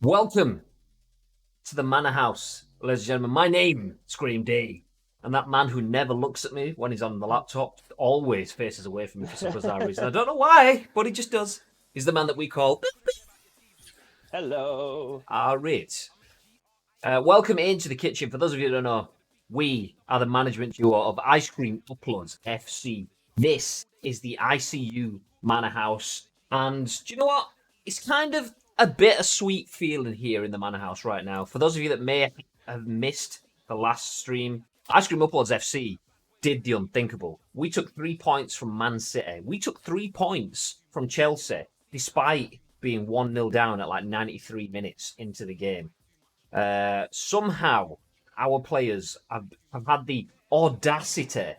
Welcome to the Manor House, ladies and gentlemen. My name is Graham Day, and that man who never looks at me when he's on the laptop always faces away from me for some bizarre reason. I don't know why, but he just does. He's the man that we call Hello. Rit. Welcome into the kitchen. For those of you who don't know, we are the management duo of Ice Cream Uploads FC. This is the ICU Manor House, and do you know what? It's kind of a bittersweet feeling here in the Manor House right now. For those of you that may have missed the last stream, Ice Cream Uploads FC did the unthinkable. We took 3 points from Man City. We took 3 points from Chelsea, despite being 1-0 down at like 93 minutes into the game. Somehow, our players have had the audacity.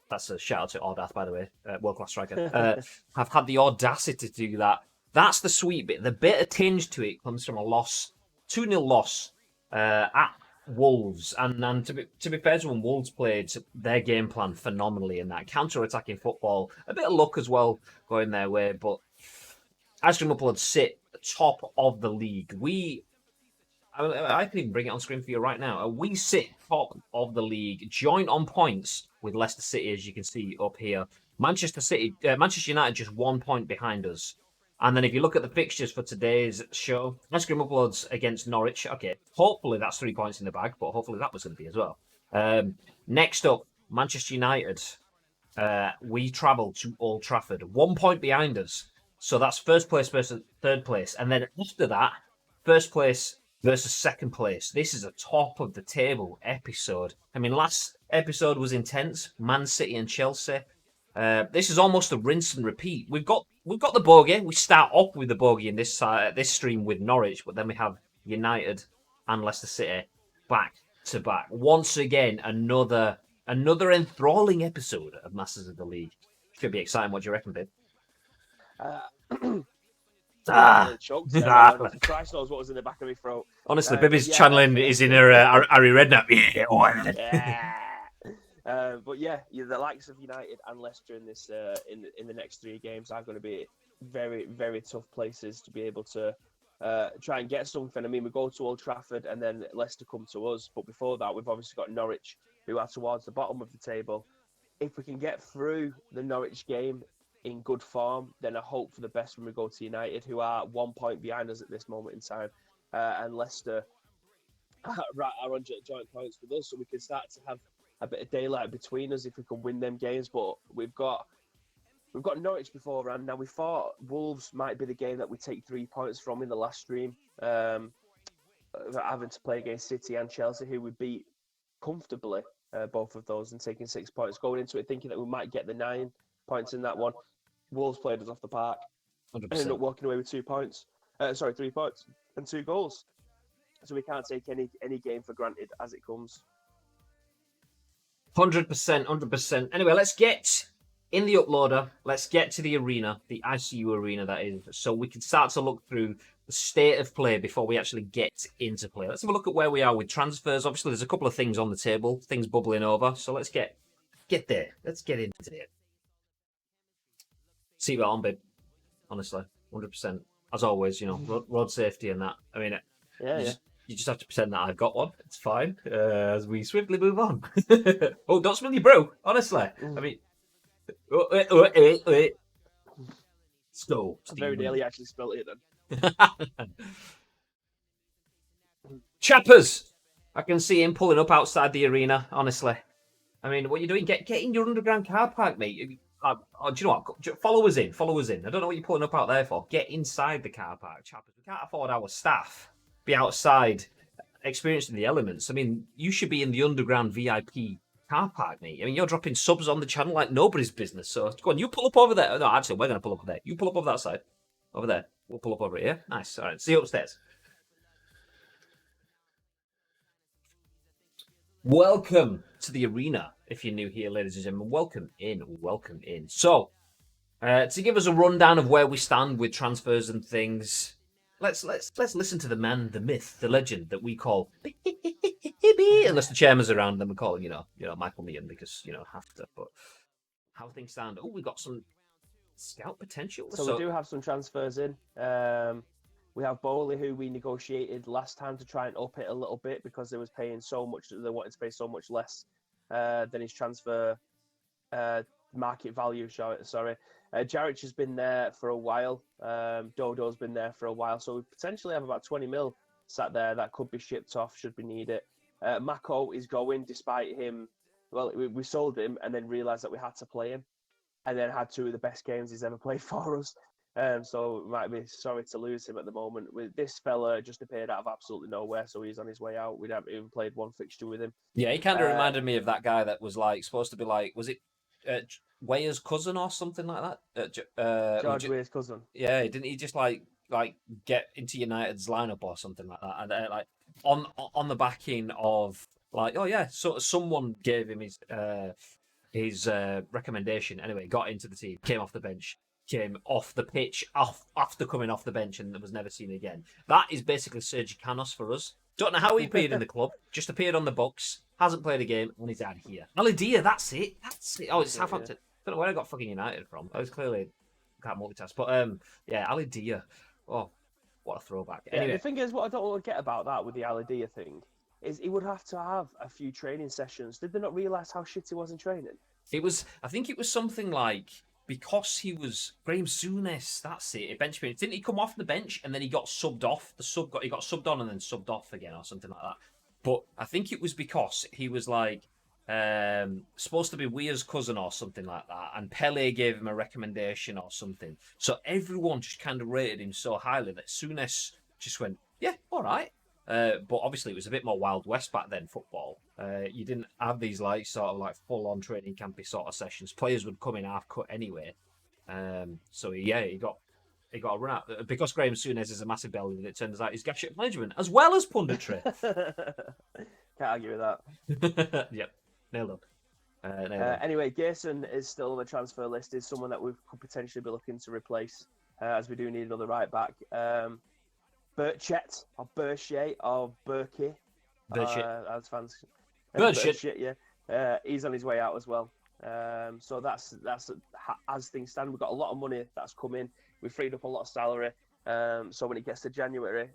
That's a shout out to Audath, by the way, world class striker. Have had the audacity to do that. That's the sweet bit. The bitter tinge to it comes from a loss, 2-0 loss at Wolves. And to be fair to them, Wolves played their game plan phenomenally in that counter attacking football. A bit of luck as well going their way, but Ice Cream Upload sit top of the league. I can even bring it on screen for you right now. We sit top of the league, joint on points with Leicester City, as you can see up here. Manchester United just 1 point behind us. And then if you look at the fixtures for today's show, Ice Cream Uploads against Norwich. Okay, hopefully that's 3 points in the bag, but hopefully that was going to be as well. Next up, Manchester United. We travel to Old Trafford, 1 point behind us. So that's first place versus third place. And then after that, first place versus second place. This is a top of the table episode. I mean, last episode was intense. Man City and Chelsea. This is almost a rinse and repeat. We've got the bogey. We start off with the bogey in this stream with Norwich, but then we have United and Leicester City back to back. Once again, another enthralling episode of Masters of the League. Should be exciting. What do you reckon, babe? Choked there. Christ knows what was in the back of my throat. Honestly, Bibby's channeling his inner Harry Redknapp. But yeah, the likes of United and Leicester in this in the next 3 games are going to be very, very tough places to be able to try and get something. I mean, we go to Old Trafford and then Leicester come to us. But before that, we've obviously got Norwich, who are towards the bottom of the table. If we can get through the Norwich game in good form, then I hope for the best when we go to United, who are 1 point behind us at this moment in time, and Leicester are on joint points with us, so we can start to have a bit of daylight between us if we can win them games. But we've got Norwich beforehand. Now, we thought Wolves might be the game that we take 3 points from in the last stream, having to play against City and Chelsea, who we beat comfortably, both of those, and taking 6 points. Going into it thinking that we might get the 9 points in that one. Wolves played us off the park. 100%. And ended up walking away with 2 points. 3 points and 2 goals. So we can't take any game for granted as it comes. 100%, 100%. Anyway, let's get in the uploader. Let's get to the arena, the ICU arena, that is, so we can start to look through the state of play before we actually get into play. Let's have a look at where we are with transfers. Obviously, there's a couple of things on the table, things bubbling over. So let's get there. Let's get into it. Seatbelt on, babe. Honestly, 100%. As always, road safety and that. I mean, you just have to pretend that I've got one. It's fine. As we swiftly move on. Oh, don't smell your bro. Honestly. I mean, wait. Let's go. Very nearly actually spelled it then. Chappers! I can see him pulling up outside the arena, honestly. I mean, what are you doing? Get in your underground car park, mate. Do you know what? Follow us in. I don't know what you're pulling up out there for. Get inside the car park, Chappers. We can't afford our staff be outside experiencing the elements. I mean, you should be in the underground VIP car park, mate. I mean, you're dropping subs on the channel like nobody's business. So go on, you pull up over there. No, actually, we're going to pull up over there. You pull up over that side. Over there. We'll pull up over here. Nice. All right. See you upstairs. Welcome to the arena. If you're new here, ladies and gentlemen, welcome in. So, to give us a rundown of where we stand with transfers and things, let's listen to the man, the myth, the legend that we call unless the chairman's around, then we call him, Michael Meehan, because have to. But how things stand? Oh, we got some scout potential. So we do have some transfers in. We have Bowley, who we negotiated last time to try and up it a little bit because they was paying so much. They wanted to pay so much less than his transfer market value. Sorry, Jarrett has been there for a while. Dodo's been there for a while, so we potentially have about 20 mil sat there that could be shipped off should we need it. Mako is going despite him. Well, we sold him and then realised that we had to play him, and then had two of the best games he's ever played for us. So we might be sorry to lose him at the moment. With this fella just appeared out of absolutely nowhere, so he's on his way out. We haven't even played one fixture with him. Yeah, he kind of reminded me of that guy that was like supposed to be like, was it Weah's cousin or something like that? George Weah's cousin. Yeah, didn't he just like get into United's lineup or something like that? And like on the backing of like, oh yeah, so someone gave him his recommendation. Anyway, got into the team, came off the bench, came off the pitch after coming off the bench, and was never seen again. That is basically Sergi Canos for us. Don't know how he appeared in the club. Just appeared on the books. Hasn't played a game, and he's out of here. Alidia, that's it. That's it. Oh, it's Southampton. Don't know where I got fucking United from. I was clearly can't multitask. But yeah, Alidia. Oh, what a throwback. Yeah, anyway, the thing is, what I don't want to get about that with the Alidia thing is he would have to have a few training sessions. Did they not realise how shit he was in training? I think it was something like because he was Graham Souness. That's it. Bench minutes. Didn't he come off the bench and then he got subbed off? He got subbed on and then subbed off again or something like that. But I think it was because he was like supposed to be Weir's cousin or something like that, and Pele gave him a recommendation or something. So everyone just kind of rated him so highly that Souness just went, yeah, all right. But obviously it was a bit more Wild West back then, football. You didn't have these like sort of like full-on training campy sort of sessions. Players would come in half cut anyway. So yeah, he got a run out because Graham Souness is a massive belly. It turns out he's got shit management as well as punditry. Can't argue with that. Yep, nailed on. Anyway, Gerson is still on the transfer list. Is someone that we could potentially be looking to replace, as we do need another right back. Burchett or Burchet or Burkey, as fans. Burchett, yeah. He's on his way out as well. So that's as things stand. We've got a lot of money that's come in. We've freed up a lot of salary. So when it gets to January,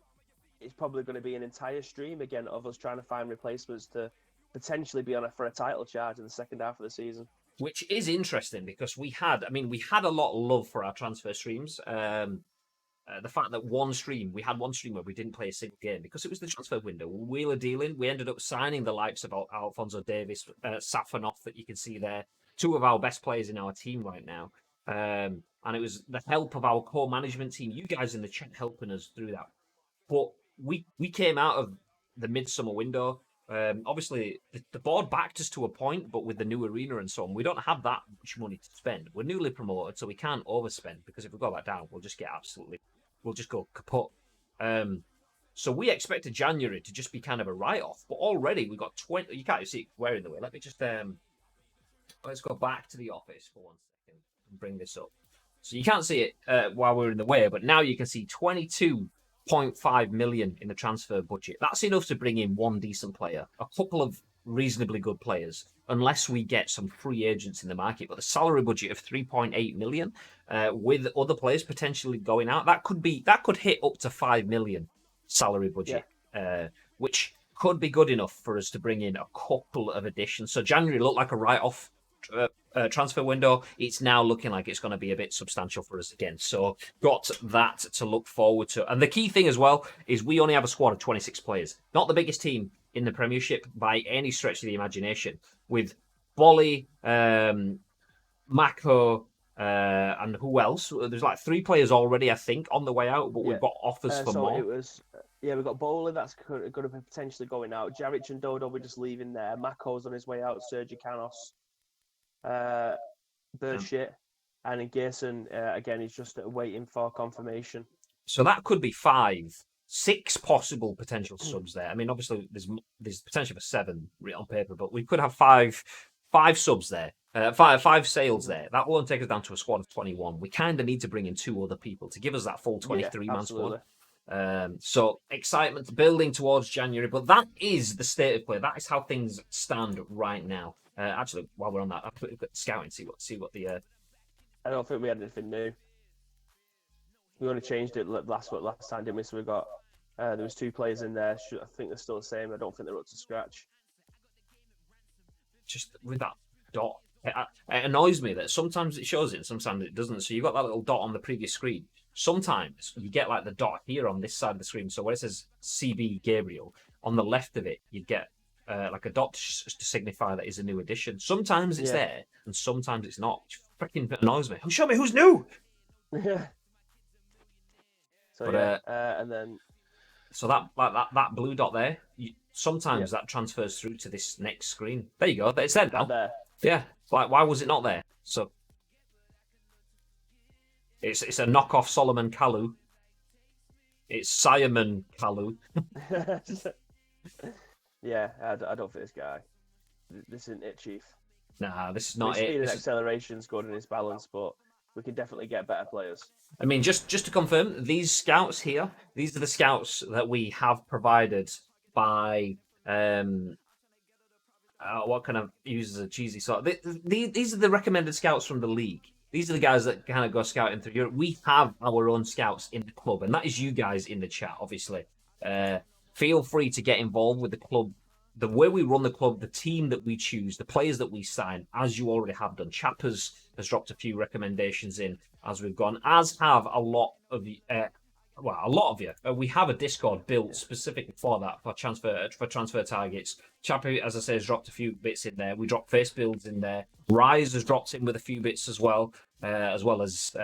it's probably going to be an entire stream again of us trying to find replacements to potentially be on for a title charge in the second half of the season. Which is interesting because we had a lot of love for our transfer streams. The fact that we had one stream where we didn't play a single game because it was the transfer window. Wheeler dealing. We ended up signing the likes of Alfonso Davis, Safanov that you can see there. Two of our best players in our team right now. And it was the help of our core management team. You guys in the chat helping us through that. But we came out of the midsummer window. Obviously, the board backed us to a point, but with the new arena and so on, we don't have that much money to spend. We're newly promoted, so we can't overspend because if we go back down, we'll just go kaput. So we expected January to just be kind of a write-off, but already we got 20. You can't see it we're in the way. Let me just let's go back to the office for 1 second and bring this up. So you can't see it while we're in the way, but now you can see 22.5 million in the transfer budget. That's enough to bring in one decent player, a couple of reasonably good players, unless we get some free agents in the market. But the salary budget of 3.8 million, with other players potentially going out, that could hit up to 5 million salary budget, which could be good enough for us to bring in a couple of additions. So January looked like a write-off transfer window. It's now looking like it's going to be a bit substantial for us again. So got that to look forward to. And the key thing as well is we only have a squad of 26 players. Not the biggest team in the Premiership by any stretch of the imagination. With Bolly, Mako, and who else? There's like 3 players already, I think, on the way out, but we've got offers for more. We've got Bowley that's going to be potentially going out. Jarrett and Dodo we're just leaving there. Mako's on his way out. Sergi Canos. Burshit, and in Gerson, again, he's just waiting for confirmation. So that could be 6 possible potential subs there. I mean, obviously, there's potential for 7 on paper, but we could have 5 subs there, 5 sales there. That will only take us down to a squad of 21. We kind of need to bring in 2 other people to give us that full 23-man squad. So excitement building towards January, but that is the state of play. That is how things stand right now. Actually, while we're on that, I'll put scouting, see what the. I don't think we had anything new. We only changed it last time, didn't we? So we got there was 2 players in there. I think they're still the same. I don't think they're up to scratch. Just with that dot, it annoys me that sometimes it shows it and sometimes it doesn't. So you've got that little dot on the previous screen. Sometimes you get like the dot here on this side of the screen. So where it says CB Gabriel, on the left of it, you get like a dot to signify that is a new addition. Sometimes it's there and sometimes it's not. Which freaking annoys me. Show me who's new. Yeah. So But, and then so that blue dot there, sometimes that transfers through to this next screen. There you go. It's there now. there. Yeah. Like, why was it not there? So it's a knockoff Solomon Kalou. It's Simon Kalou. Yeah, I don't think this guy. This isn't it, Chief. Nah, this is not His it. speed and acceleration's good in his balance, but we can definitely get better players. I mean, just to confirm, these scouts here, these are the scouts that we have provided by what kind of uses a cheesy sort. These are the recommended scouts from the league. These are the guys that kind of go scouting through Europe. We have our own scouts in the club, and that is you guys in the chat, obviously. Feel free to get involved with the club, the way we run the club, the team that we choose, the players that we sign, as you already have done. Chappers has dropped a few recommendations in as we've gone, as have a lot of you. We have a Discord built specifically for that, for transfer targets. Chappy, as I say, has dropped a few bits in there. We dropped face builds in there. Rise has dropped in with a few bits as well as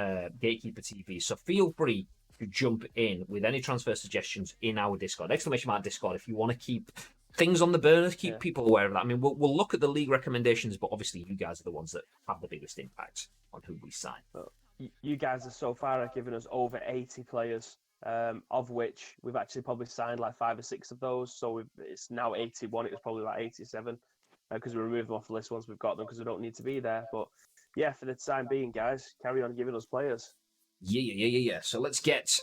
Gatekeeper TV. So feel free to jump in with any transfer suggestions in our Discord. ! Discord if you want to keep things on the burners, keep people aware of that. I mean, we'll look at the league recommendations, but obviously you guys are the ones that have the biggest impact on who we sign. Well, you guys are so far given us over 80 players, of which we've actually probably signed like 5 or 6 of those. So it's now 81. It was probably like 87 because we removed them off the list once we've got them because we don't need to be there. But yeah, for the time being, guys, carry on giving us players. Yeah. So let's get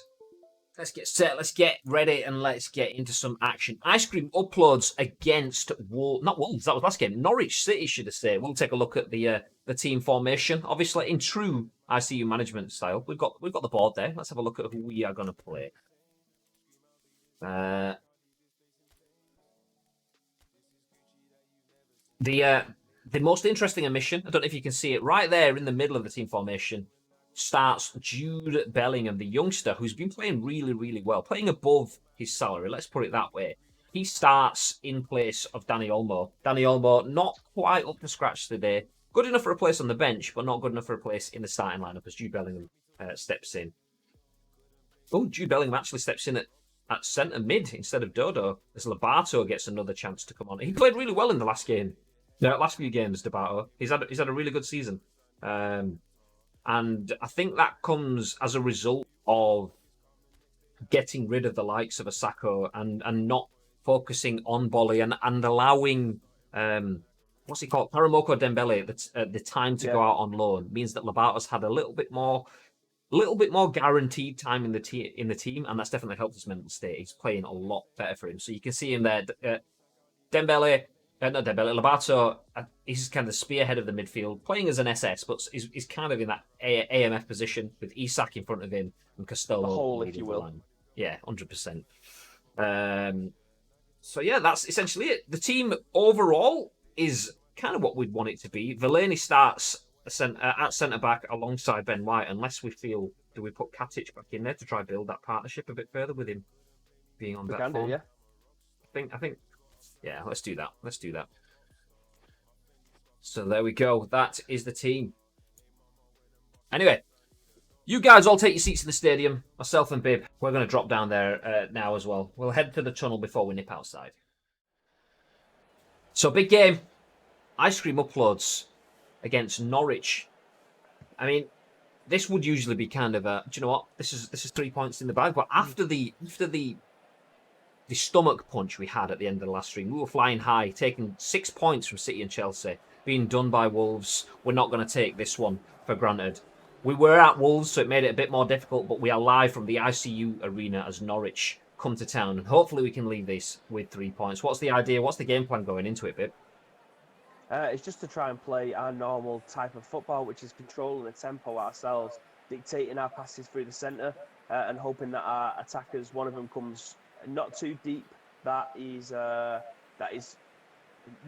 set, let's get ready, and let's get into some action. Ice Cream uploads against not Wolves, that was last game. Norwich City, should I say. We'll take a look at the team formation. Obviously, in true ICU management style, we've got the board there. Let's have a look at who we are going to play. The most interesting omission, I don't know if you can see it, right there in the middle of the team formation, starts Jude Bellingham, the youngster who's been playing really, really well, playing above his salary, let's put it that way. He starts in place of Danny Olmo. Danny Olmo, not quite up to scratch today. Good enough for a place on the bench, but not good enough for a place in the starting lineup as Jude Bellingham steps in. Oh, Jude Bellingham actually steps in at centre mid instead of Dodo, as Lobato gets another chance to come on. He played really well in the last game. The last few games, Lobato. He's had a really good season. And I think that comes as a result of getting rid of the likes of Asako and not focusing on Bolly and allowing what's he called, Paramoko Dembele the time to go out on loan. Means that Lobato's had a little bit more guaranteed time in the team, and that's definitely helped his mental state. He's playing a lot better for him. So you can see him there, Lobato, he's kind of the spearhead of the midfield, playing as an SS, but he's kind of in that AMF position with Isak in front of him and Costello. The hole, if you will. Line. Yeah, 100%. So yeah, that's essentially it. The team overall is kind of what we'd want it to be. Villaney starts at centre back alongside Ben White, unless we feel, do we put Katic back in there to try build that partnership a bit further with him being on that form? Yeah. I think. Yeah, let's do that. So there we go. That is the team. Anyway, you guys all take your seats in the stadium. Myself and Bib, we're going to drop down there now as well. We'll head to the tunnel before we nip outside. So big game. Ice Cream uploads against Norwich. I mean, this would usually be kind of a, do you know what? This is 3 points in the bag. But after the stomach punch we had at the end of the last stream, we were flying high, taking 6 points from City and Chelsea, being done by Wolves. We're not going to take this one for granted. We were at Wolves, so it made it a bit more difficult, but we are live from the ICU arena as Norwich come to town, and hopefully we can leave this with 3 points. What's the idea? What's the game plan going into it, Bib? It's just to try and play our normal type of football, which is controlling the tempo ourselves, dictating our passes through the centre. and hoping that our attackers, one of them comes not too deep, that is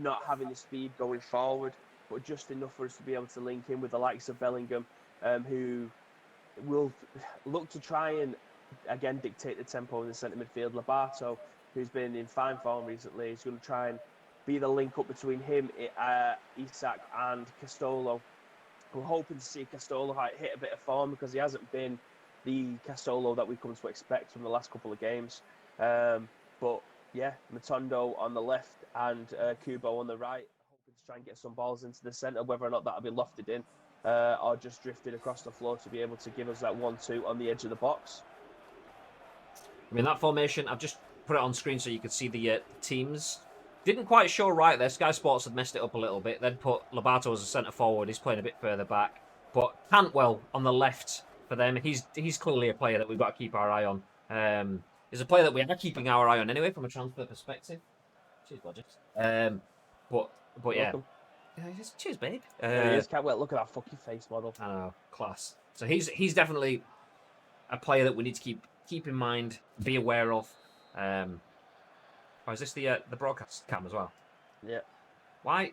not having the speed going forward, but just enough for us to be able to link in with the likes of Bellingham, who will look to try and again dictate the tempo in the centre midfield. Labato, who's been in fine form recently, is going to try and be the link up between him, Isak, and Castolo. We're hoping to see Castolo hit a bit of form because he hasn't been the Castolo that we've come to expect from the last couple of games. But yeah, Matondo on the left and Kubo on the right, hoping to try and get some balls into the centre, whether or not that'll be lofted in or just drifted across the floor to be able to give us that 1-2 on the edge of the box. I mean, that formation, I've just put it on screen so you could see the teams. Didn't quite show right there. Sky Sports had messed it up a little bit. Then put Lobato as a centre forward. He's playing a bit further back. But Cantwell on the left for them. He's clearly a player that we've got to keep our eye on. He's a player that we are keeping our eye on anyway from a transfer perspective. Cheers, Blodgers. But yeah. Cheers, babe. There he is, Cantwell. Look at that fucking face model. I know, class. So he's definitely a player that we need to keep in mind, be aware of. Or is this the broadcast cam as well? Yeah. Why?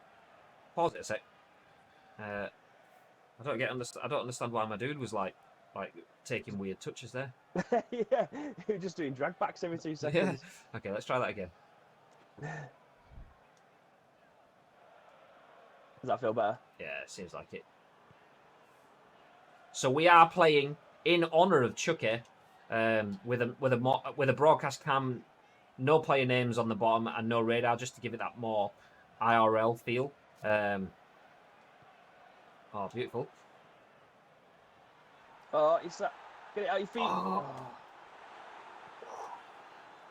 Pause it a sec. I don't understand why my dude was like taking weird touches there. Yeah, you're just doing drag backs every 2 seconds. Yeah. Okay, let's try that again. Does that feel better? Yeah, it seems like it. So we are playing in honour of Chucky, with a broadcast cam, no player names on the bottom and no radar, just to give it that more IRL feel. Oh, beautiful. Oh, it's that. Get it out your feet. Oh.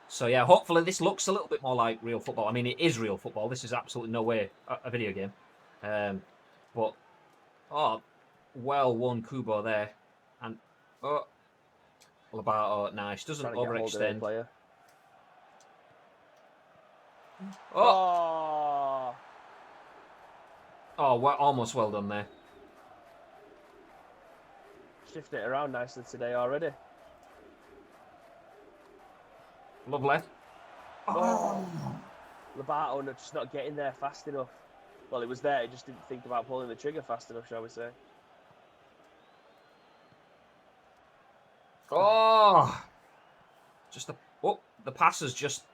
So yeah, hopefully this looks a little bit more like real football. I mean, it is real football. This is absolutely no way a video game. But well won Kubo there, and Labato, nice, doesn't overextend. Oh, well, almost well done there. Shifted it around nicely today already. Lovely. Oh. Labato just not getting there fast enough. Well, it was there. He just didn't think about pulling the trigger fast enough, shall we say. Oh! The passes just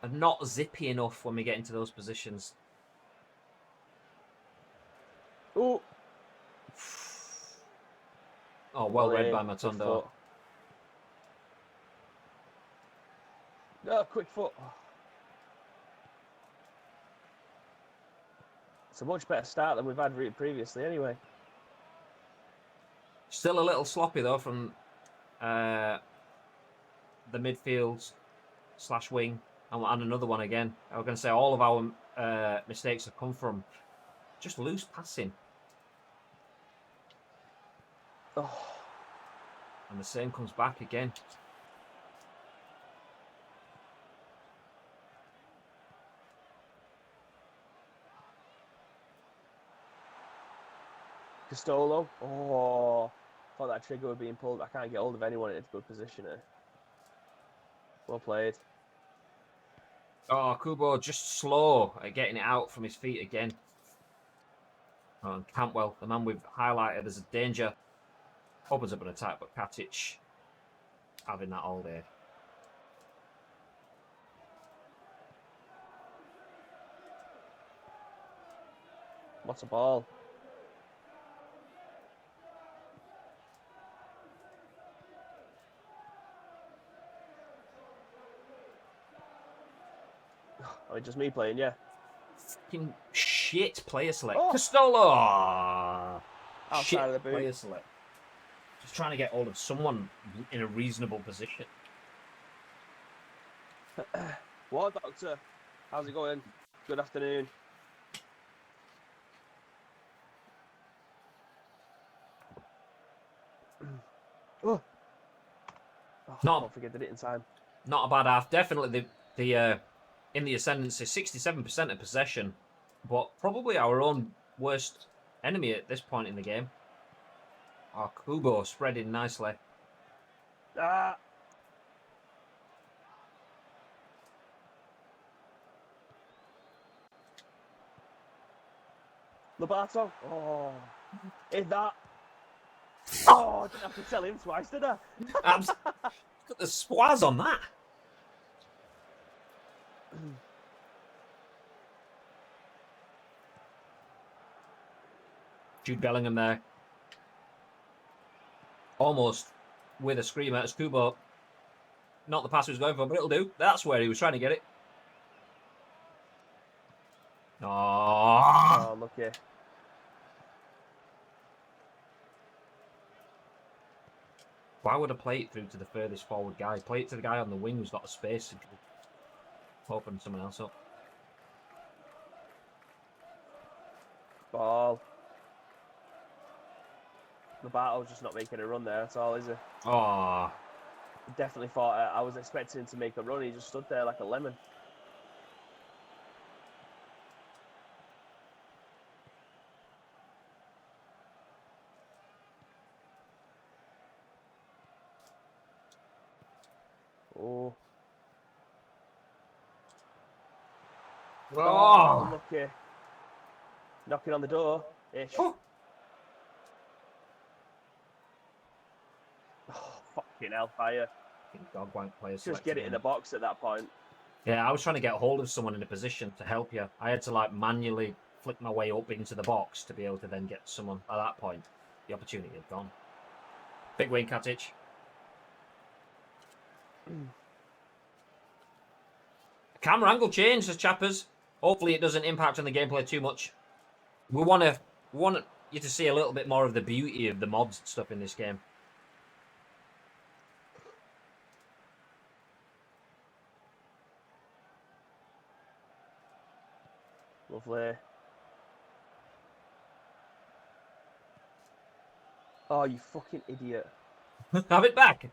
are not zippy enough when we get into those positions. Oh! Oh, well read by Matondo. No, quick foot. It's a much better start than we've had previously anyway. Still a little sloppy though from the midfield / wing and another one again. I was going to say all of our mistakes have come from just loose passing. Oh. And the same comes back again. Castolo. Oh, thought that trigger was being pulled. I can't get hold of anyone in a good position here. Well played. Oh, Kubo just slow at getting it out from his feet again. Oh, and Cantwell, the man we've highlighted as a danger, opens up an attack, but Katic having that all day. What a ball. Oh, it's just me playing, yeah. Fucking shit player select. Oh. Castolo! Outside Shit of the boot. Player select. Just trying to get hold of someone in a reasonable position. What, Doctor? How's it going? Good afternoon. Oh. Don't forget, did it in time. Not a bad half. Definitely the in the ascendancy, 67% of possession, but probably our own worst enemy at this point in the game. Oh, Kubo spreading nicely. Ah. Lobato. Oh. Is that? Oh, I didn't have to tell him twice, did I? Got the swaz on that. Jude Bellingham there. Almost with a scream at Scubo. Not the pass he was going for, but it'll do. That's where he was trying to get it. Oh, lucky. Why would I play it through to the furthest forward guy? Play it to the guy on the wing who's got the space and open someone else up. Ball. Lobato's just not making a run there at all, is he? Oh, Definitely thought I was expecting him to make a run. He just stood there like a lemon. Oh. oh. Unlucky. Knocking on the door. Ish. Oh. Oh, fucking hellfire. Dog wank players. Just get it in the box at that point. Yeah, I was trying to get a hold of someone in a position to help you. I had to like manually flick my way up into the box to be able to then get someone. At that point, the opportunity had gone. Big win, Katic. Camera angle change, says Chappers. Hopefully it doesn't impact on the gameplay too much. We want you to see a little bit more of the beauty of the mods and stuff in this game. Lovely. Oh, you fucking idiot. Have it back.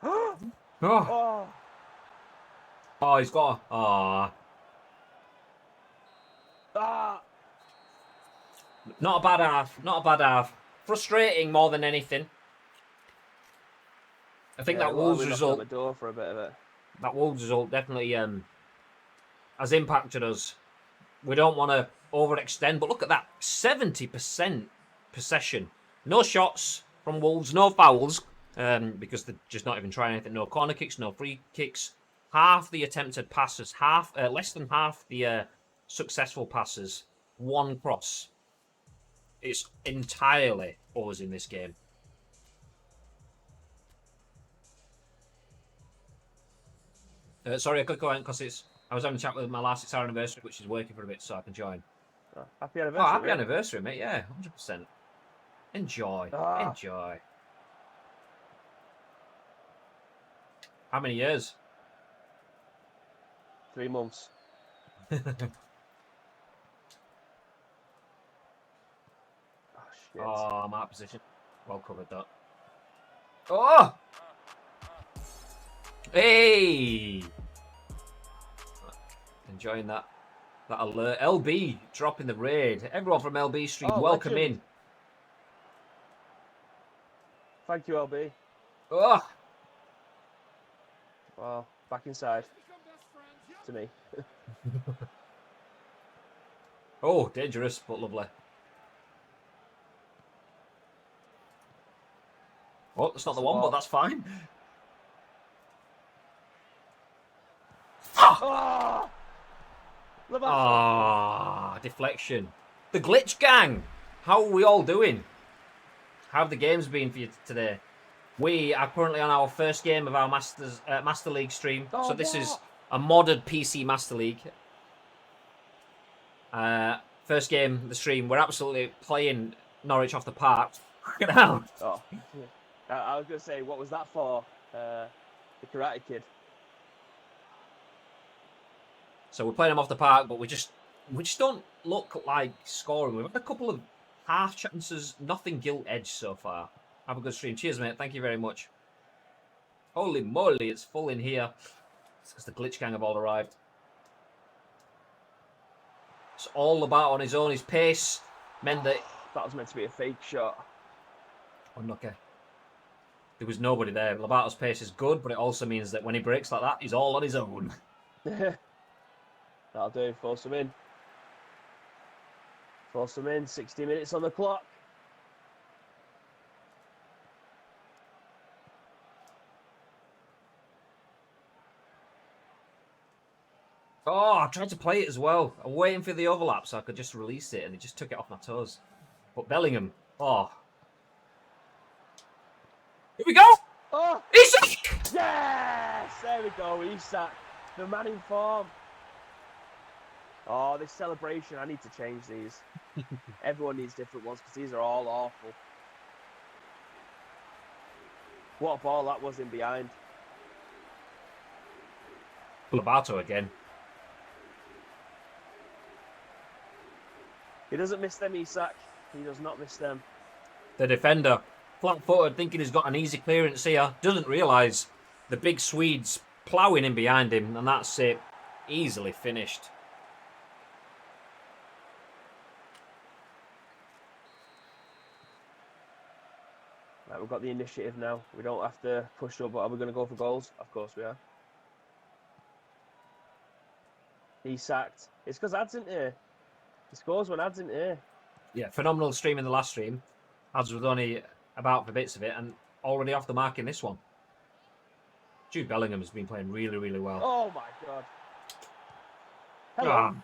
Oh. Oh, oh, he's got. Oh, Ah. not a bad half. Not a bad half. Frustrating more than anything. I think that Wolves result. The door for a bit of it. That Wolves result definitely has impacted us. We don't want to overextend, but look at that, 70% possession. No shots from Wolves, no fouls, because they're just not even trying anything. No corner kicks, no free kicks. Half the attempted passes, less than half the successful passes. One cross. It's entirely us in this game. Sorry, I could go on because I was having a chat with my last 6-hour anniversary, which is working for a bit, so I can join. Oh, happy anniversary. Oh, happy anniversary, mate. Yeah, 100%. Enjoy. Enjoy. How many years? 3 months. Oh, shit. Oh, I'm out of position. Well covered, that. Oh! Hey! Enjoying that alert. LB dropping the raid. Everyone from LB Street, welcome legend. in. Thank you, LB. Oh! Well, back inside. To me. Oh, dangerous, but lovely. Oh, that's not the one, but that's fine. Oh! Ah, deflection. The Glitch Gang. How are we all doing? How have the games been for you today? We are currently on our first game of our Master League stream. So this is a modded PC Master League. First game of the stream. We're absolutely playing Norwich off the park. Look at that. Oh, I was going to say, what was that for? The Karate Kid. So we're playing them off the park, but we just don't look like scoring. We've had a couple of half chances, nothing gilt edge so far. Have a good stream. Cheers, mate. Thank you very much. Holy moly, it's full in here. It's because the Glitch Gang have all arrived. It's all about on his own. His pace meant that... That was meant to be a fake shot. Unlucky. there was nobody there. Lobato's pace is good, but it also means that when he breaks like that, he's all on his own. That'll do. Force him in. Force him in. 60 minutes on the clock. Oh, I tried to play it as well. I'm waiting for the overlap so I could just release it, and it just took it off my toes. But Bellingham, oh. Here we go! Oh! Isak! Yes! There we go, Isak. The man in form. Oh, this celebration, I need to change these. Everyone needs different ones because these are all awful. What a ball that was in behind. Lobato again. He doesn't miss them, Isak. He does not miss them. The defender, flat-footed, thinking he's got an easy clearance here, doesn't realise the big Swede's ploughing in behind him, and that's it. Easily finished. Right, we've got the initiative now. We don't have to push up, but are we going to go for goals? Of course we are. He's sacked. It's because Ad's in here. He scores when Ad's in here. Yeah, phenomenal stream in the last stream. Ads was only about for bits of it, and already off the mark in this one. Jude Bellingham has been playing really, really well. Oh my god. Hello. Ah.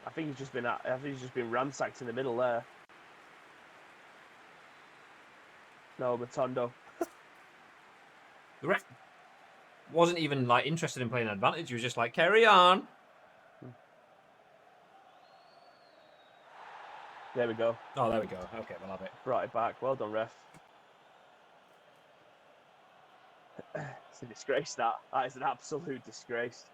I think he's just been ransacked in the middle there. No, Matondo. The ref wasn't even like interested in playing advantage. He was just like, carry on. There we go. Oh, there we go. Okay, we'll have it. Brought it back. Well done, ref. It's a disgrace, that. That is an absolute disgrace.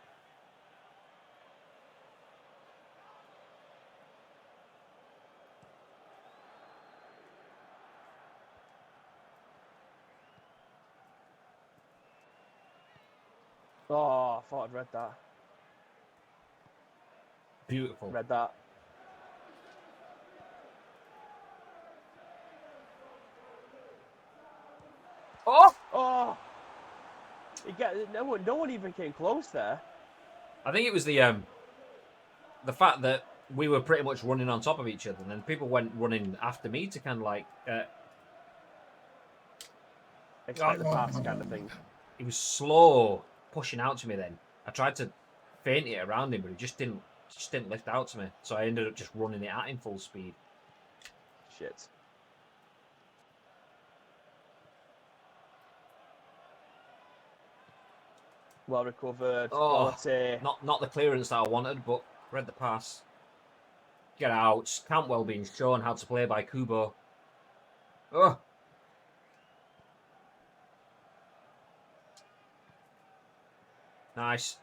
Oh, I thought I'd read that. Beautiful. Read that. Oh! Oh! No one even came close there. I think it was the fact that we were pretty much running on top of each other, and then people went running after me to kind of like Expect the pass kind of thing. He was slow pushing out to me. Then I tried to feint it around him, but he just didn't lift out to me. So I ended up just running it at him full speed. Shit. Well recovered. Oh, quality. not the clearance that I wanted, but read the pass. Get out. Cantwell being shown how to play by Kubo. Oh. Nice.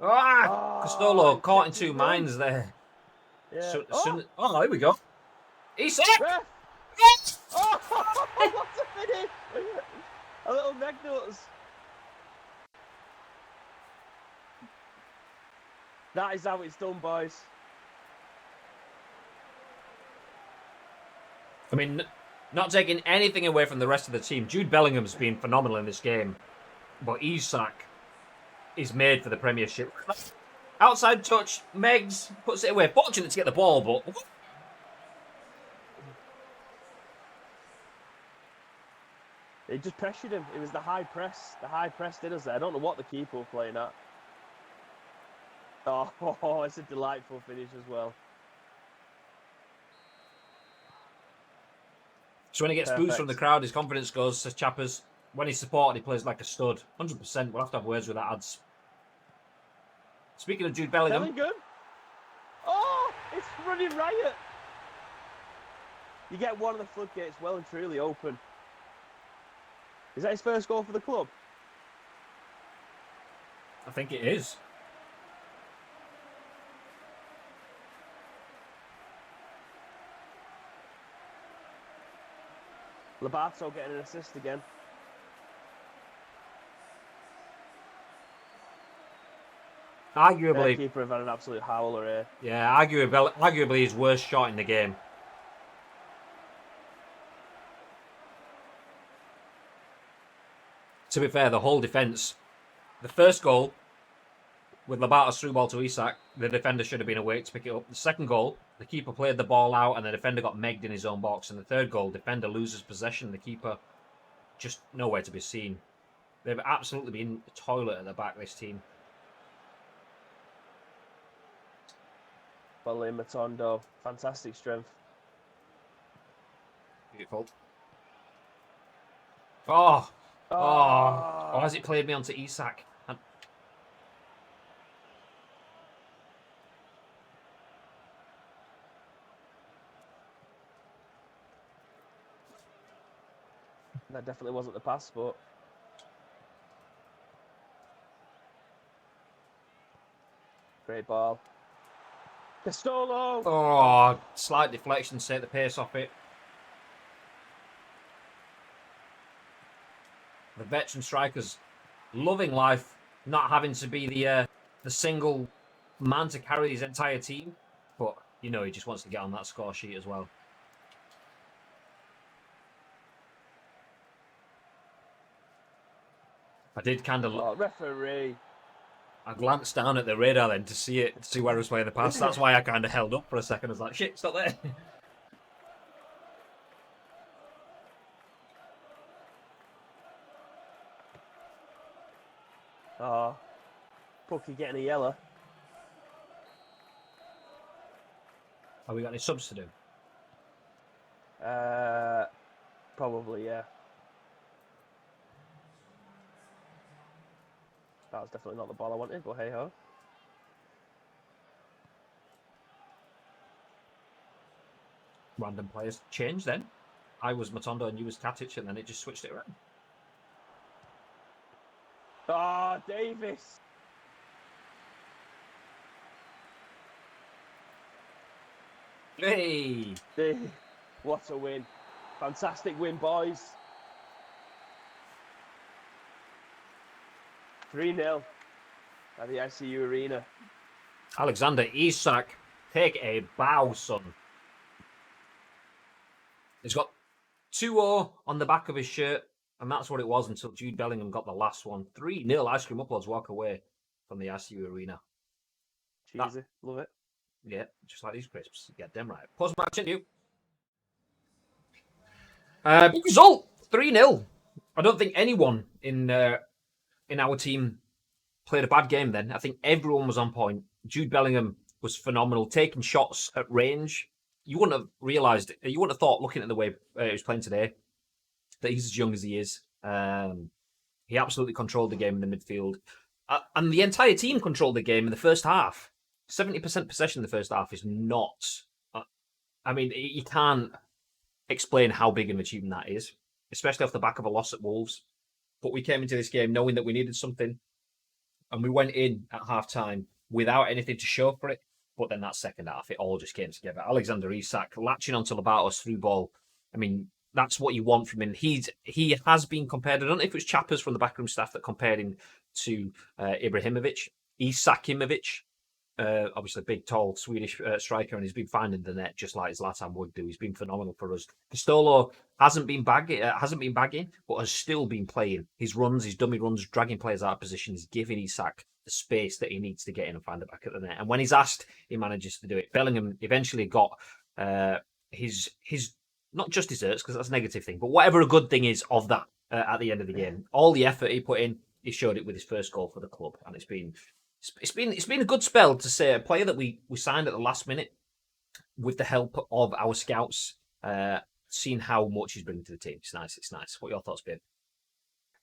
Ah! Castolo caught in two minds there. Yeah. Oh, here we go. Isak! Oh, what a finish! A little neck nuts. That is how it's done, boys. I mean, not taking anything away from the rest of the team. Jude Bellingham's been phenomenal in this game. But Isak is made for the Premiership. Outside touch, Meggs puts it away. Fortunate to get the ball, but... It just pressured him. It was the high press. The high press did us there. I don't know what the keeper was playing at. Oh, it's a delightful finish as well. So when he gets boosts from the crowd, his confidence goes, says Chappers. When he's supported, he plays like a stud. 100%. We'll have to have words with that, Ads. Speaking of Jude Bellingham. Oh, it's running riot. You get one of the floodgates well and truly open. Is that his first goal for the club? I think it is. Lobato getting an assist again. Arguably, keeper have had an absolute howler here. Yeah, arguably his worst shot in the game. To be fair, the whole defence, the first goal with Labata's through ball to Isak, the defender should have been awake to pick it up. The second goal, the keeper played the ball out and the defender got megged in his own box. And the third goal, defender loses possession, the keeper just nowhere to be seen. They've absolutely been a toilet at the back, this team. Well, Matondo, fantastic strength. Beautiful. Oh, has it played me onto Isak? That definitely wasn't the pass, but great ball. Castolo! Oh, slight deflection to take the pace off it. The veteran strikers loving life, not having to be the single man to carry his entire team. But, he just wants to get on that score sheet as well. I did kind of look. Referee. I glanced down at the radar then to see where I was playing the pass. That's why I kind of held up for a second. I was like, shit, it's not there. Pookie getting a yellow. Have we got any subs to do? Probably, yeah. That was definitely not the ball I wanted, but hey ho. Random players changed then. I was Matondo and you was Katic, and then it just switched it around. Davis! Hey! What a win. Fantastic win, boys. 3-0 at the ICU Arena. Alexander Isak, take a bow, son. He's got 2-0 on the back of his shirt, and that's what it was until Jude Bellingham got the last one. 3-0 Ice Cream Uploads walk away from the ICU Arena. Cheesy, love it. Yeah, just like these crisps. Get them right. Post-match interview. Big result, 3-0. I don't think anyone in our team played a bad game then. I think everyone was on point. Jude Bellingham was phenomenal, taking shots at range. You wouldn't have realised, you wouldn't have thought, looking at the way he was playing today, that he's as young as he is. He absolutely controlled the game in the midfield. And the entire team controlled the game in the first half. 70% possession in the first half is not... you can't explain how big of an achievement that is, especially off the back of a loss at Wolves. But we came into this game knowing that we needed something, and we went in at half-time without anything to show for it. But then that second half, it all just came together. Alexander Isak latching onto Labato's through ball. That's what you want from him. He has been compared, I don't know if it was Chappers from the backroom staff that compared him to Ibrahimovic, Isakimovic. Obviously, big, tall Swedish striker, and he's been finding the net just like Zlatan would do. He's been phenomenal for us. Pistolo hasn't been bagging, but has still been playing his runs, his dummy runs, dragging players out of position. He's giving Isak the space that he needs to get in and find the back of the net. And when he's asked, he manages to do it. Bellingham eventually got his not just desserts, because that's a negative thing, but whatever a good thing is of that at the end of the game. All the effort he put in, he showed it with his first goal for the club, and it's been a good spell to say a player that we signed at the last minute with the help of our scouts, seeing how much he's bringing to the team. It's nice. What are your thoughts, Ben?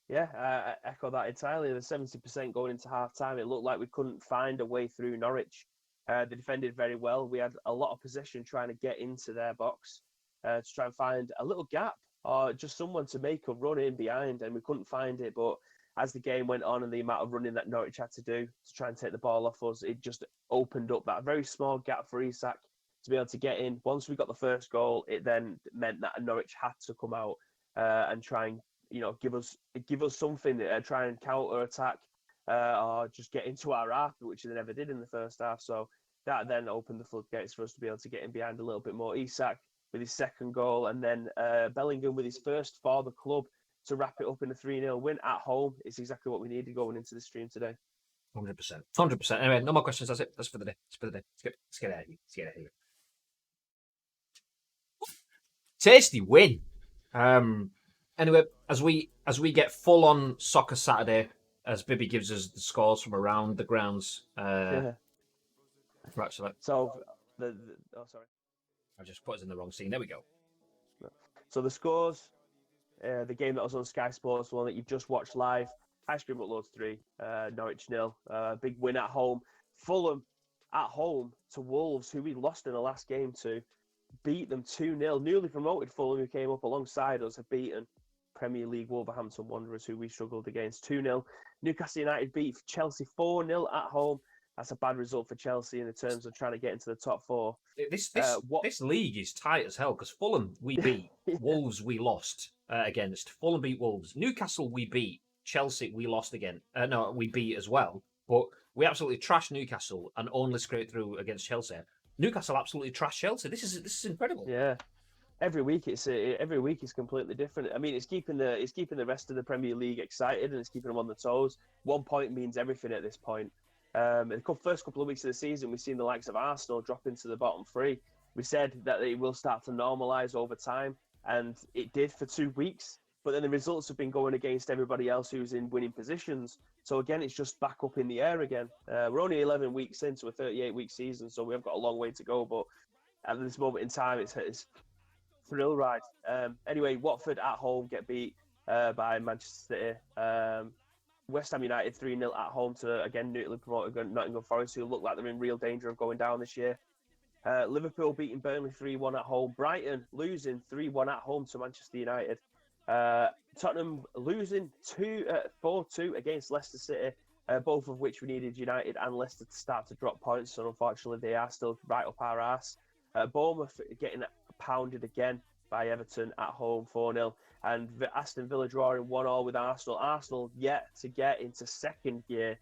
Yeah, I echo that entirely. The 70% going into half-time, it looked like we couldn't find a way through Norwich. They defended very well. We had a lot of possession trying to get into their box to try and find a little gap or just someone to make a run in behind, and we couldn't find it. But as the game went on and the amount of running that Norwich had to do to try and take the ball off us, it just opened up that very small gap for Isak to be able to get in. Once we got the first goal, it then meant that Norwich had to come out and try and give us something, try and counter attack or just get into our half, which they never did in the first half. So that then opened the floodgates for us to be able to get in behind a little bit more. Isak with his second goal, and then Bellingham with his first for the club. to wrap it up in a 3-0 win at home. It's exactly what we needed going into the stream today. 100%. 100%. Anyway, no more questions. That's it. That's for the day. That's for the day. Let's get out of here. Let's get out of here. Tasty win. Anyway, as we get full on soccer Saturday, as Bibby gives us the scores from around the grounds. Actually, so sorry, I just put us in the wrong scene. There we go. So the scores, the game that was on Sky Sports, the one that you've just watched live, Ice Cream Uploads 3, Norwich 0, big win at home. Fulham at home to Wolves, who we lost in the last game to, beat them 2-0. Newly promoted Fulham, who came up alongside us, have beaten Premier League Wolverhampton Wanderers, who we struggled against 2-0. Newcastle United beat Chelsea 4-0 at home. That's a bad result for Chelsea in the terms of trying to get into the top four. This league is tight as hell because Fulham we beat, Wolves we lost against. Fulham beat Wolves. Newcastle we beat. Chelsea we lost again. No, we beat as well. But we absolutely trashed Newcastle and only scraped through against Chelsea. Newcastle absolutely trashed Chelsea. This is incredible. Yeah. Every week it's completely different. I mean, it's keeping the rest of the Premier League excited and it's keeping them on the toes. 1 point means everything at this point. In the first couple of weeks of the season, we've seen the likes of Arsenal drop into the bottom three. We said that it will start to normalise over time, and it did for 2 weeks. But then the results have been going against everybody else who's in winning positions. So again, it's just back up in the air again. We're only 11 weeks into a 38-week season, so we have got a long way to go. But at this moment in time, it's thrill ride. Anyway, Watford at home get beat by Manchester City. West Ham United 3-0 at home to, again, newly promoted Nottingham Forest, who look like they're in real danger of going down this year. Liverpool beating Burnley 3-1 at home. Brighton losing 3-1 at home to Manchester United. Tottenham losing 4-2 against Leicester City, both of which we needed United and Leicester to start to drop points, so unfortunately they are still right up our arse. Bournemouth getting pounded again by Everton at home 4-0. And Aston Villa drawing 1-1 with Arsenal. Arsenal yet to get into second gear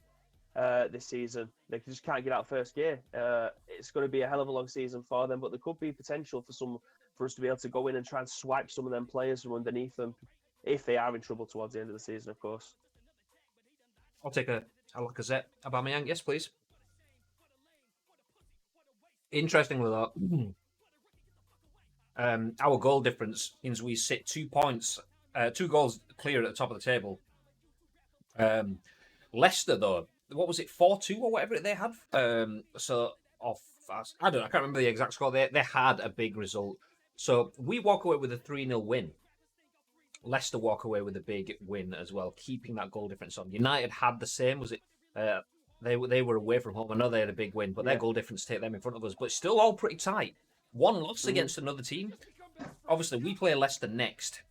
this season. They just can't get out first gear. It's going to be a hell of a long season for them, but there could be potential for us to be able to go in and try and swipe some of them players from underneath them if they are in trouble towards the end of the season, of course. I'll take a Lacazette. Aubameyang, yes, please. Interestingly, though, our goal difference means we sit 2 points, 2 goals clear at the top of the table. Leicester, though, what was it, 4-2 or whatever they had? I can't remember the exact score. They had a big result. So we walk away with a 3-0 win. Leicester walk away with a big win as well, keeping that goal difference on. United had the same. Was it? They were away from home. I know they had a big win, but their goal difference take them in front of us. But still all pretty tight. One loss against another team. Obviously, we play Leicester next.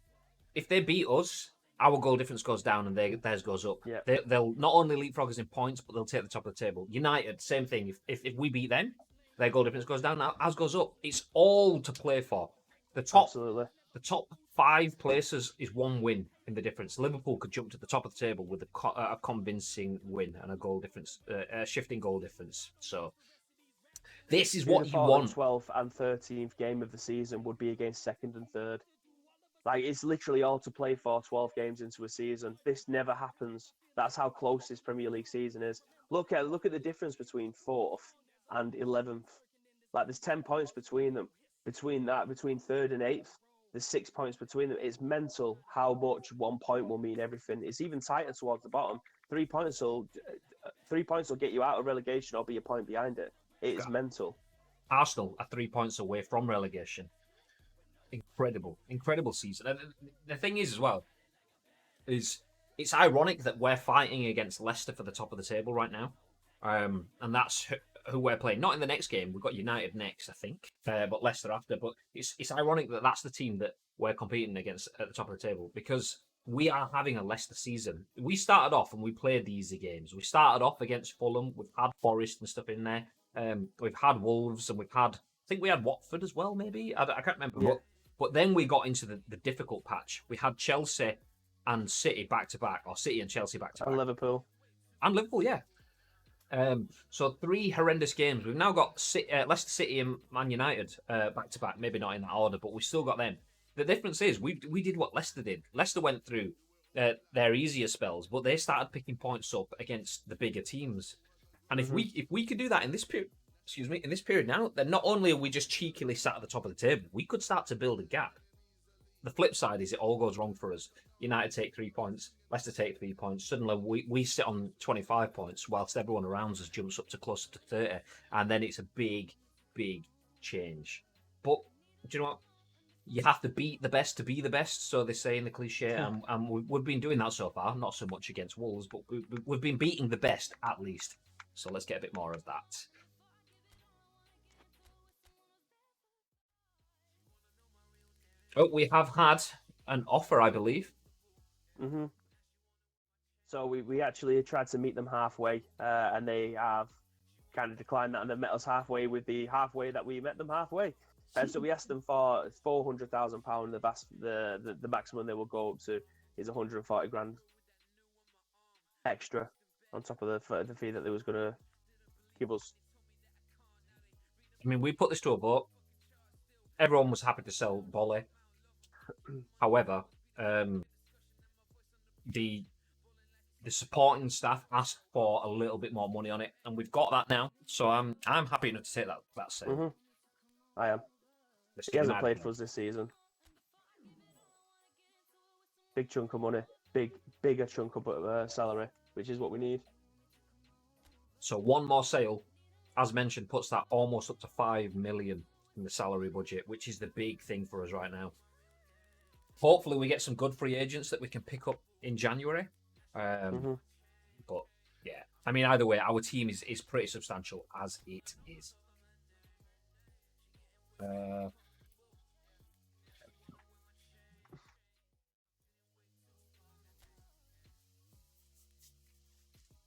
If they beat us, our goal difference goes down and theirs goes up. Yeah. They'll not only leapfrog us in points, but they'll take the top of the table. United, same thing. If we beat them, their goal difference goes down, ours goes up. It's all to play for. The top 5 places is 1 win in the difference. Liverpool could jump to the top of the table with a convincing win and a goal difference, a shifting goal difference. So this is what you want. The 12th and 13th game of the season would be against second and third. Like, it's literally all to play for 12 games into a season. This never happens. That's how close this Premier League season is. Look at the difference between 4th and 11th. Like, there's 10 points between them. Between 3rd and 8th, there's 6 points between them. It's mental how much 1 point will mean everything. It's even tighter towards the bottom. 3 points will get you out of relegation or be a point behind it. It is mental. Arsenal are 3 points away from relegation. Incredible season. And the thing is, as well, is it's ironic that we're fighting against Leicester for the top of the table right now, and that's who we're playing. Not in the next game. We've got United next, I think, but Leicester after. But it's ironic that that's the team that we're competing against at the top of the table, because we are having a Leicester season. We started off and we played the easy games. We started off against Fulham. We've had Forest and stuff in there. We've had Wolves, and I think we had Watford as well, maybe. I can't remember. Yeah. But then we got into the difficult patch. We had Chelsea and City back to back, or City and Chelsea back to back. And Liverpool, yeah. So 3 horrendous games. We've now got Leicester City and Man United back to back. Maybe not in that order, but we've still got them. The difference is we did what Leicester did. Leicester went through their easier spells, but they started picking points up against the bigger teams. And if we could do that in this period, in this period now, then not only are we just cheekily sat at the top of the table, we could start to build a gap. The flip side is it all goes wrong for us. United take 3 points, Leicester take 3 points. Suddenly we sit on 25 points whilst everyone around us jumps up to closer to 30. And then it's a big, big change. But do you know what? You have to beat the best to be the best, so they say in the cliche. And we've been doing that so far, not so much against Wolves, but we've been beating the best at least. So let's get a bit more of that. Oh, we have had an offer, I believe. So we actually tried to meet them halfway, and they have kind of declined that, and they met us halfway with the halfway that we met them halfway. And so we asked them for £400,000. The maximum they will go up to is 140 grand extra on top of the fee that they was going to give us. I mean, we put this to a vote. Everyone was happy to sell Bolle. However, the supporting staff asked for a little bit more money on it, and we've got that now. So I'm happy enough to take that sale. I am. He hasn't played for us this season. Big chunk of money, bigger chunk of salary, which is what we need. So one more sale, as mentioned, puts that almost up to 5 million in the salary budget, which is the big thing for us right now. Hopefully we get some good free agents that we can pick up in January. But yeah, I mean, either way, our team is pretty substantial as it is.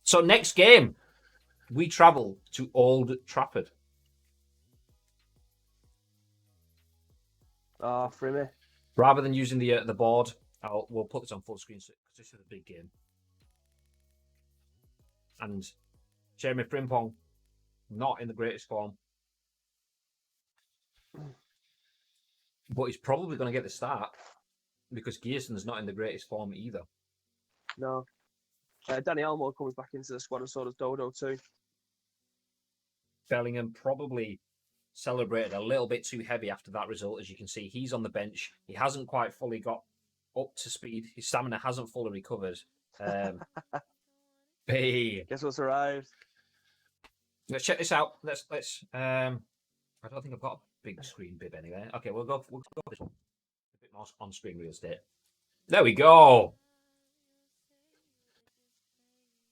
So next game, we travel to Old Trafford. Oh, Frimmy. Rather than using the board, we'll put this on full screen because this is a big game. And Jeremy Frimpong, not in the greatest form. But he's probably going to get the start because Gearson's not in the greatest form either. No. Danny Elmo comes back into the squad and so does Dodo too. Bellingham probably celebrated a little bit too heavy after that result. As you can see, he's on the bench. He hasn't quite fully got up to speed. His stamina hasn't fully recovered. Hey, guess what's arrived? Let's check this out. Let's. I don't think I've got a big screen bib anyway. Okay, we'll go for this one. A bit more on-screen real estate. There we go.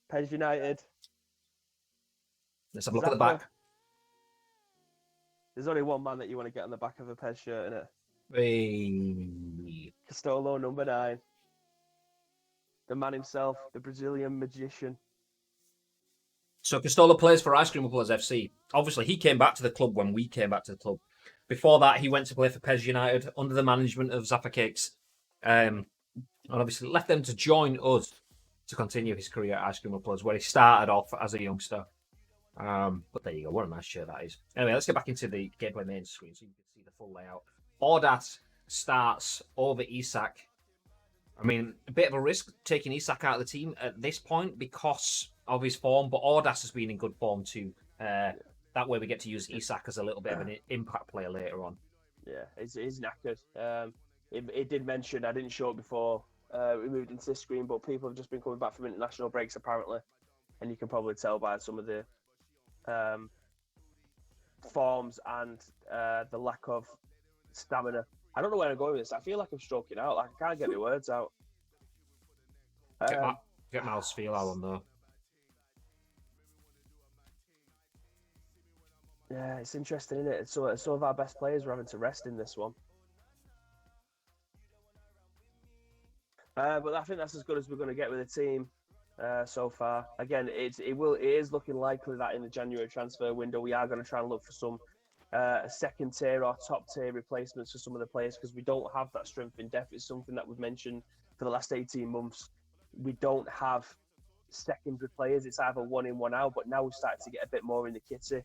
PES United. Let's have a look at the back. There's only one man that you want to get on the back of a PES shirt, innit? Hey. Castolo, number 9. The man himself, the Brazilian magician. So Costola plays for Ice Cream Uploads FC. Obviously, he came back to the club when we came back to the club. Before that, he went to play for PES United under the management of Zappa Cakes. And obviously left them to join us to continue his career at Ice Cream Uploads, where he started off as a youngster. But there you go. What a nice shirt that is. Anyway, let's get back into the gameplay main screen so you can see the full layout. Ordat starts over Isak. I mean, a bit of a risk taking Isak out of the team at this point because of his form, but Ordas has been in good form too. That way we get to use Isak as a little bit of an impact player later on. Yeah, he's knackered. It did mention, I didn't show it before we moved into this screen, but people have just been coming back from international breaks apparently. And you can probably tell by some of the forms and the lack of stamina. I don't know where I'm going with this. I feel like I'm stroking out. Like I can't get my words out. Get Miles feel out on though. Yeah, it's interesting, isn't it? So some of our best players are having to rest in this one. But I think that's as good as we're going to get with the team so far. Again, it is looking likely that in the January transfer window we are going to try and look for some second tier or top tier replacements for some of the players because we don't have that strength in depth. It's something that we've mentioned for the last 18 months. We don't have secondary players. It's either one in, one out. But now we're starting to get a bit more in the kitty.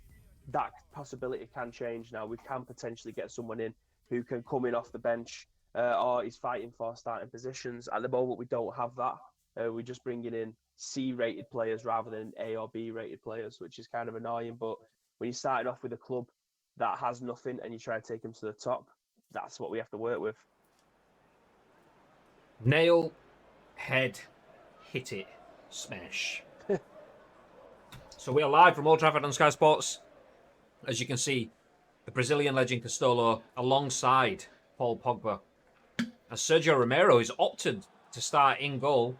That possibility can change now. We can potentially get someone in who can come in off the bench or he's fighting for starting positions. At the moment, we don't have that. We're just bringing in C-rated players rather than A or B-rated players, which is kind of annoying. But when you started off with a club that has nothing and you try to take them to the top, that's what we have to work with. Nail, head, hit it, smash. So we are live from Old Trafford on Sky Sports. As you can see, the Brazilian legend Castolo alongside Paul Pogba. As Sergio Romero is opted to start in goal,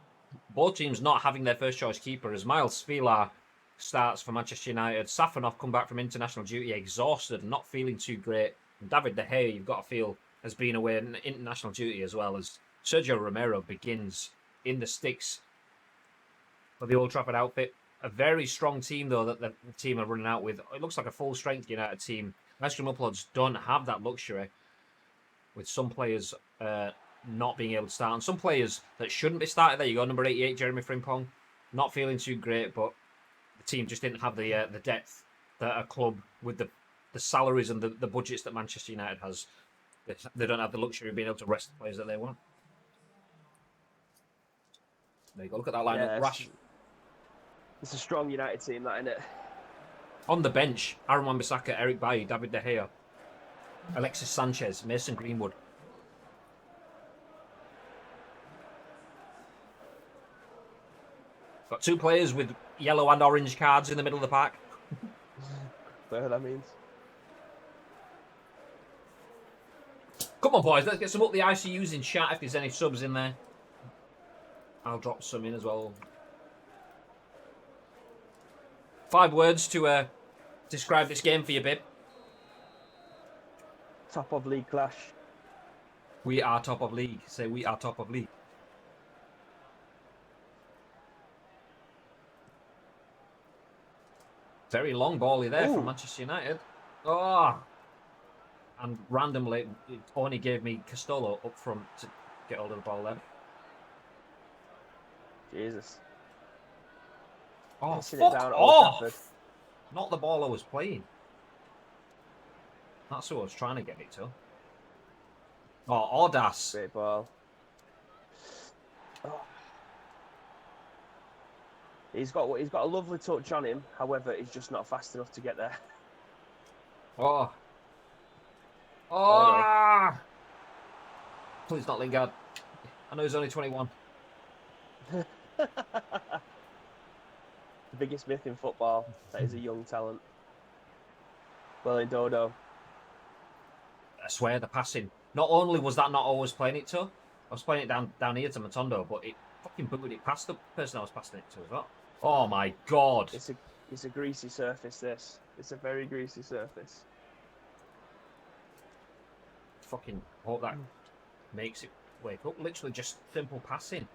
both teams not having their first choice keeper, as Miles Vilar starts for Manchester United. Safanov come back from international duty exhausted, not feeling too great. And David De Gea, you've got to feel, has been away in international duty as well, as Sergio Romero begins in the sticks for the Old Trafford outfit. A very strong team, though, that the team are running out with. It looks like a full-strength United team. Ice Cream Uploads don't have that luxury, with some players not being able to start, and some players that shouldn't be started. There you go, number 88, Jeremy Frimpong, not feeling too great, but the team just didn't have the depth that a club with the salaries and the budgets that Manchester United has. They don't have the luxury of being able to rest the players that they want. There you go, look at that lineup. Yeah, Rash. It's a strong United team, that, isn't it? On the bench, Aaron Wan-Bissaka, Eric Bailly, David De Gea, Alexis Sanchez, Mason Greenwood. Got two players with yellow and orange cards in the middle of the pack. Whatever that means. Come on, boys, let's get some up the ICUs in chat if there's any subs in there. I'll drop some in as well. 5 words to describe this game for you, Bib. Top of league clash. We are top of league. Say we are top of league. Very long bally there from Manchester United. Oh! And randomly, it only gave me Castolo up front to get hold of the ball there. Jesus. Oh, Pissing fuck it down at off! Old Trafford. Not the ball I was playing. That's who I was trying to get it to. Oh, Audas. Great ball. Oh. He's got a lovely touch on him. However, he's just not fast enough to get there. Oh. Oh! Oh, no. Please not Lingard. I know he's only 21. The biggest myth in football, that is a young talent. Well, in Dodo. I swear, the passing. Not only was that not always playing it to, I was playing it down here to Matondo, but it fucking booted it past the person I was passing it to as well. Oh my god. It's a greasy surface, this. It's a very greasy surface. Fucking hope that makes it wake up. Literally just simple passing.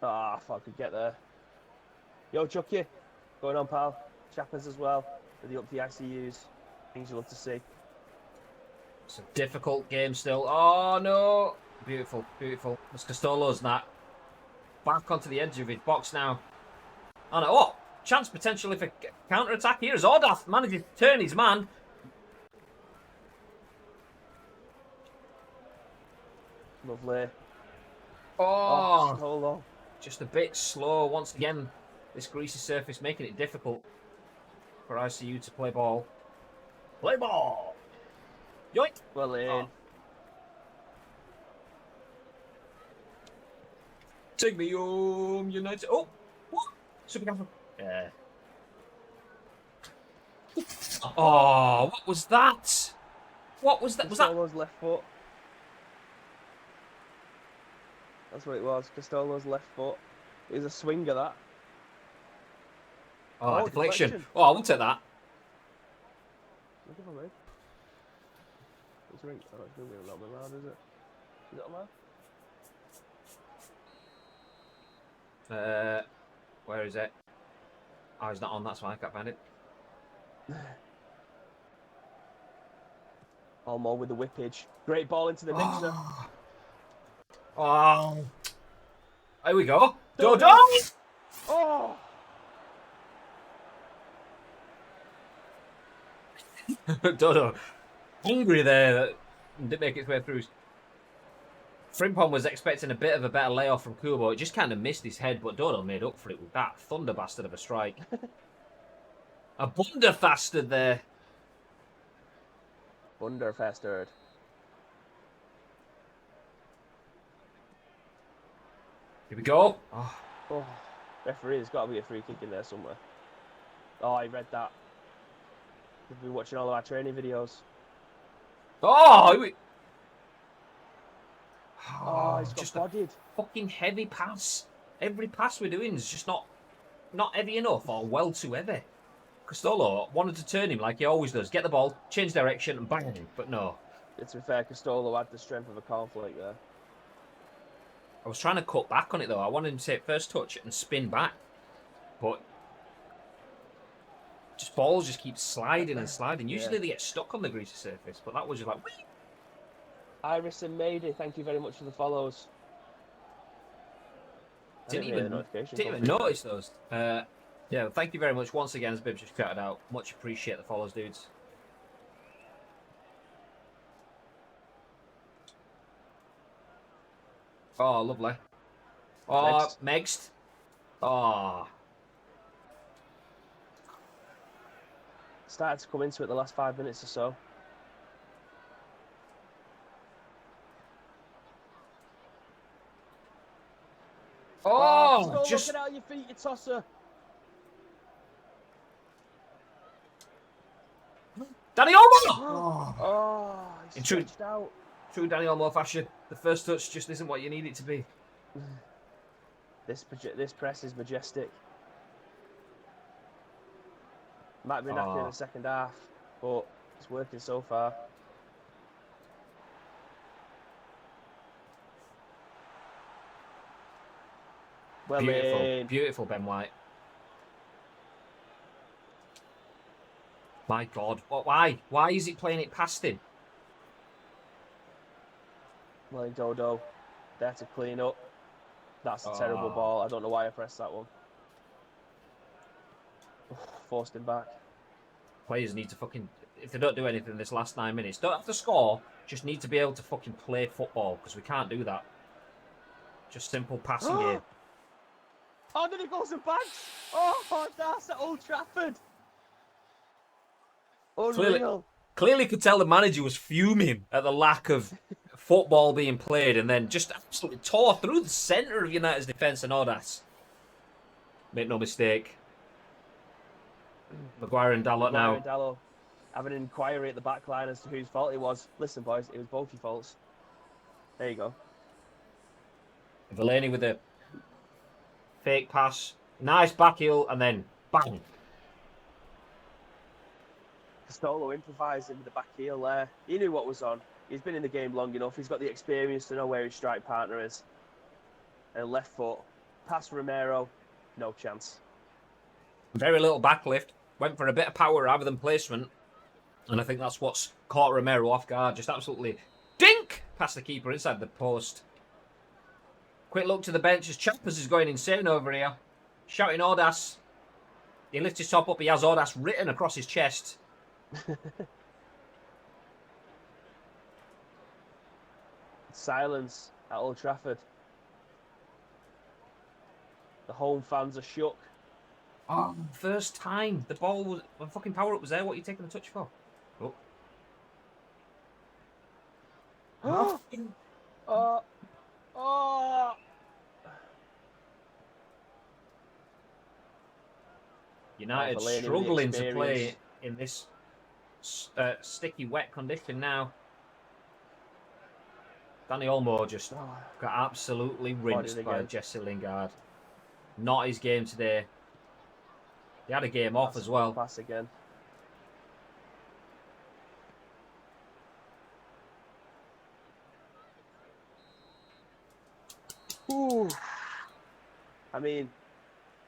Ah, if I could get there. Yo, Chucky. Going on, pal. Chappers as well. With the up the ICUs. Things you love to see. It's a difficult game still. Oh no! Beautiful, beautiful. It's Castolo's that. Back onto the edge of his box now. Oh, chance potentially for counter-attack here as Audas manages to turn his man. Lovely. Oh, so long. Just a bit slow once again. This greasy surface making it difficult for ICU to play ball. Play ball! Yoink! Well in. Oh. Take me home, United. Oh! What? Super camera. Yeah. Oh, what was that? What was that? Was that? Castolo's left foot. That's what it was. Castolo's left foot. It was a swinger, that. Oh, deflection. Oh, I won't take that. Look at me. It's ring. Oh, it's going to be a little bit loud, is it? Is it loud? Where is it? Oh, it's not on. That's why I can't find it. Almo with the whippage. Great ball into the mixer. Oh. Here we go. Dodo! Oh! Dodo hungry there that didn't make its way through. Frimpong was expecting a bit of a better layoff from Kubo. It just kind of missed his head, but Dodo made up for it with that thunder bastard of a strike. A Bunderfastard there. Bunderfastard. Here we go. Oh, referee, there's got to be a free kick in there somewhere. Oh, I read that. We've been watching all of our training videos. Oh, He's got just bodied. a fucking heavy pass. Every pass we're doing is just not heavy enough or well too heavy. Castolo wanted to turn him like he always does. Get the ball, change direction, and bang him. But no. To be fair, Castolo had the strength of a cornflake there. I was trying to cut back on it, though. I wanted him to take first touch and spin back. But just balls just keep sliding and sliding. Usually they get stuck on the greasy surface, but that was just like... Whee! Iris and Mady, thank you very much for the follows. Didn't even notice those. Yeah, thank you very much once again, as Bib just shouted out. Much appreciate the follows, dudes. Oh, lovely. Oh, Megst. Oh. Started to come into it the last 5 minutes or so. Oh, just looking out your feet, you tosser. Danny Olmo! He's stretched out. True Danny Olmo fashion. The first touch just isn't what you need it to be. This press is majestic. Might be knackered in the second half, but it's working so far. Well, Beautiful Ben White. My God, why? Why is he playing it past him? Well, Dodo, there to clean up. That's a terrible ball. I don't know why I pressed that one. Forced him back. Players need to fucking... If they don't do anything in this last 9 minutes, don't have to score. Just need to be able to fucking play football, because we can't do that. Just simple passing game. Oh, then he goes and banks. Oh, that's at Old Trafford. Unreal. Clearly could tell the manager was fuming at the lack of football being played, and then just absolutely tore through the centre of United's defence and Audas. Make no mistake. Maguire and Dalot now. Dalot having an inquiry at the back line as to whose fault it was. Listen, boys, it was both your faults. There you go. Delaney with a fake pass. Nice back heel, and then bang. Castolo improvising with the back heel there. He knew what was on. He's been in the game long enough. He's got the experience to know where his strike partner is. And left foot. Pass Romero. No chance. Very little backlift. Went for a bit of power rather than placement. And I think that's what's caught Romero off guard. Just absolutely dink past the keeper inside the post. Quick look to the bench as Chappers is going insane over here. Shouting Audas. He lifts his top up. He has Audas written across his chest. Silence at Old Trafford. The home fans are shook. Oh, first time. The ball was... The fucking power-up was there. What are you taking the touch for? United struggling to play in this sticky, wet condition now. Danny Olmo just got absolutely rinsed by Jesse Lingard. Not his game today. He had a game off as well. Pass again. Ooh. I mean,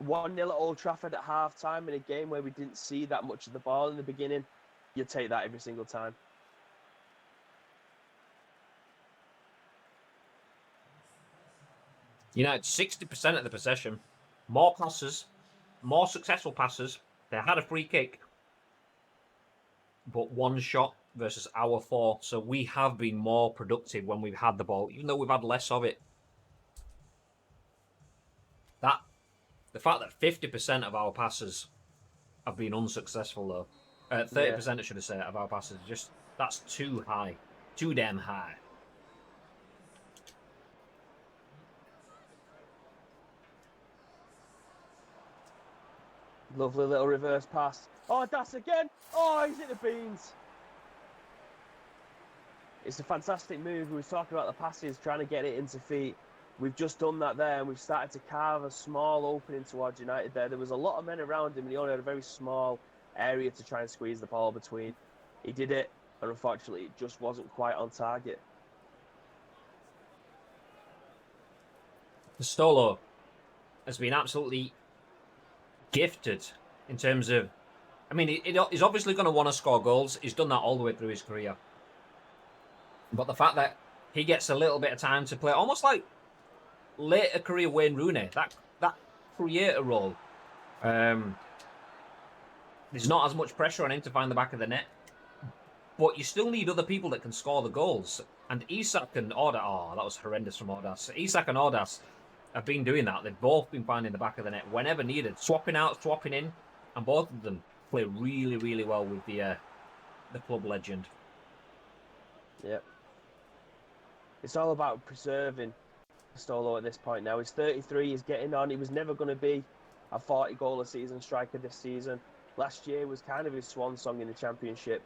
1-0 at Old Trafford at half-time in a game where we didn't see that much of the ball in the beginning. You take that every single time. United 60% of the possession. More passes. More successful passes. They had a free kick. But one shot versus our 4. So we have been more productive when we've had the ball, even though we've had less of it. The fact that 50% of our passes have been unsuccessful, though. 30%, I should have said, of our passes. That's too high. Too damn high. Lovely little reverse pass. Oh, that's again. Oh, he's hit the beans. It's a fantastic move. We were talking about the passes, trying to get it into feet. We've just done that there, and we've started to carve a small opening towards United there. There was a lot of men around him, and he only had a very small area to try and squeeze the ball between. He did it, and unfortunately, it just wasn't quite on target. Stolo has been absolutely gifted in terms of... I mean, he's obviously going to want to score goals. He's done that all the way through his career. But the fact that he gets a little bit of time to play, almost like later career Wayne Rooney, that creator role. There's not as much pressure on him to find the back of the net. But you still need other people that can score the goals. And Isak and Ordas... Oh, that was horrendous from Ordas. Isak and Ordas have been doing that. They've both been finding the back of the net whenever needed. Swapping out, swapping in. And both of them play really, really well with the club legend. Yep. It's all about preserving Stolo at this point now. He's 33, he's getting on. He was never going to be a 40-goal-a-season striker this season. Last year was kind of his swan song in the Championship.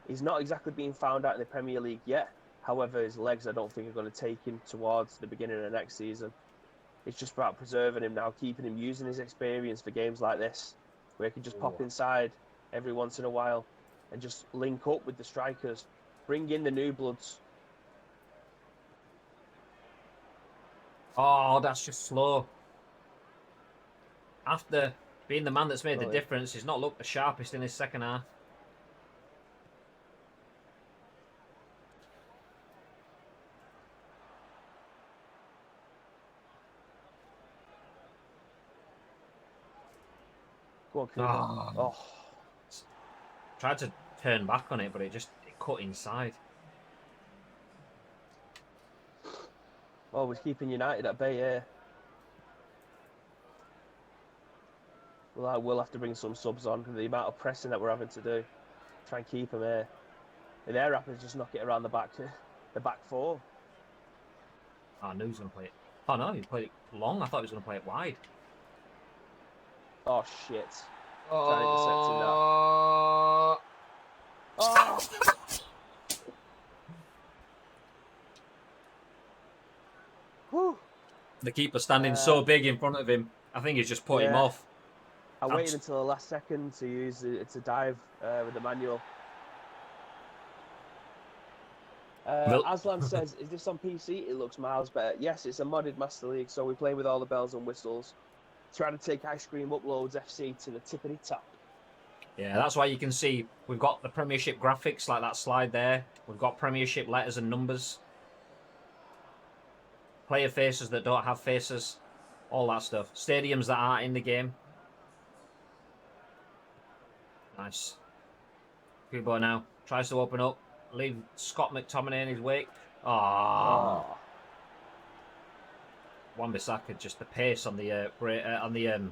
He's not exactly being found out in the Premier League yet. However, his legs, I don't think, are going to take him towards the beginning of next season. It's just about preserving him now, keeping him using his experience for games like this, where he can just pop inside every once in a while and just link up with the strikers, bring in the new bloods. Oh, that's just slow. After being the man that's made the difference, he's not looked the sharpest in his second half. Go on, Cooper. Oh. Tried to turn back on it, but it cut inside. Oh, we're keeping United at bay here. Well, we'll have to bring some subs on for the amount of pressing that we're having to do. Try and keep them here. And their rappers just knock it around the back 4. Oh, I knew he was going to play it. Oh, no, he played it long. I thought he was going to play it wide. Oh, shit. Trying to intercept him now. Oh! The keeper standing so big in front of him. I think he's just put him off. I waited until the last second to use it to dive with the manual. Aslan says, is this on PC? It looks miles better. Yes, it's a modded Master League, so we play with all the bells and whistles. Trying to take Ice Cream Uploads FC to the tippity top. Yeah, that's why you can see we've got the Premiership graphics, like that slide there. We've got Premiership letters and numbers. Player faces that don't have faces. All that stuff. Stadiums that aren't in the game. Nice. Kubo now tries to open up. Leave Scott McTominay in his wake. Wan-Bissaka, just the pace on the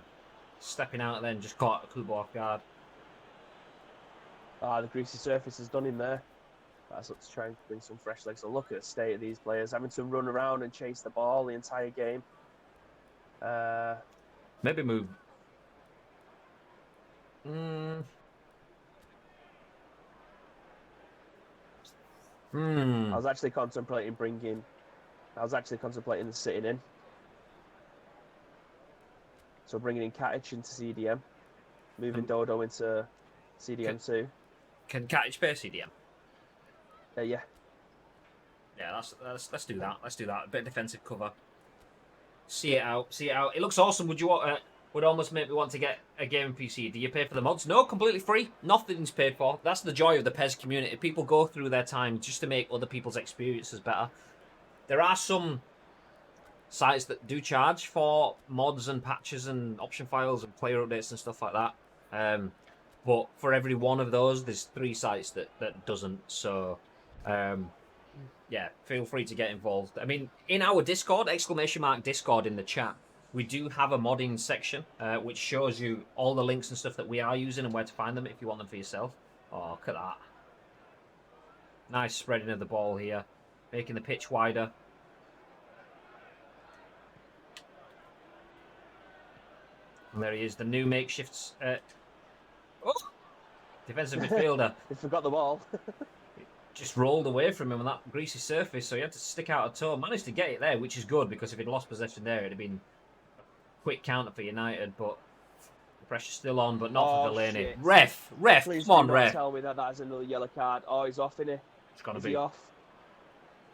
stepping out then just caught Kubo off guard. The greasy surface has done him there. That's up to try and bring some fresh legs. So look at the state of these players, having to run around and chase the ball the entire game. Maybe move. I was actually contemplating sitting in. So bringing in Katic into CDM, moving Dodo into CDM2. Can Katic play CDM? Yeah. Yeah, let's do that. Let's do that. A bit of defensive cover. See it out. It looks awesome. Would almost make me want to get a game PC. Do you pay for the mods? No, completely free. Nothing's paid for. That's the joy of the PES community. People go through their time just to make other people's experiences better. There are some sites that do charge for mods and patches and option files and player updates and stuff like that. but for every one of those, there's 3 sites that doesn't. So, yeah, feel free to get involved. I mean, in our Discord, !Discord in the chat, we do have a modding section, which shows you all the links and stuff that we are using and where to find them if you want them for yourself. Oh, look at that. Nice spreading of the ball here, making the pitch wider. And there he is, the new makeshift defensive midfielder. He forgot the ball. Just rolled away from him on that greasy surface, so he had to stick out a toe. Managed to get it there, which is good, because if he'd lost possession there, it'd have been a quick counter for United, but the pressure's still on, but not for Delaney. Shit. Ref, Please come on, do not ref. tell me that is another yellow card. Oh, he's off, isn't he? It's got to Is be. he off?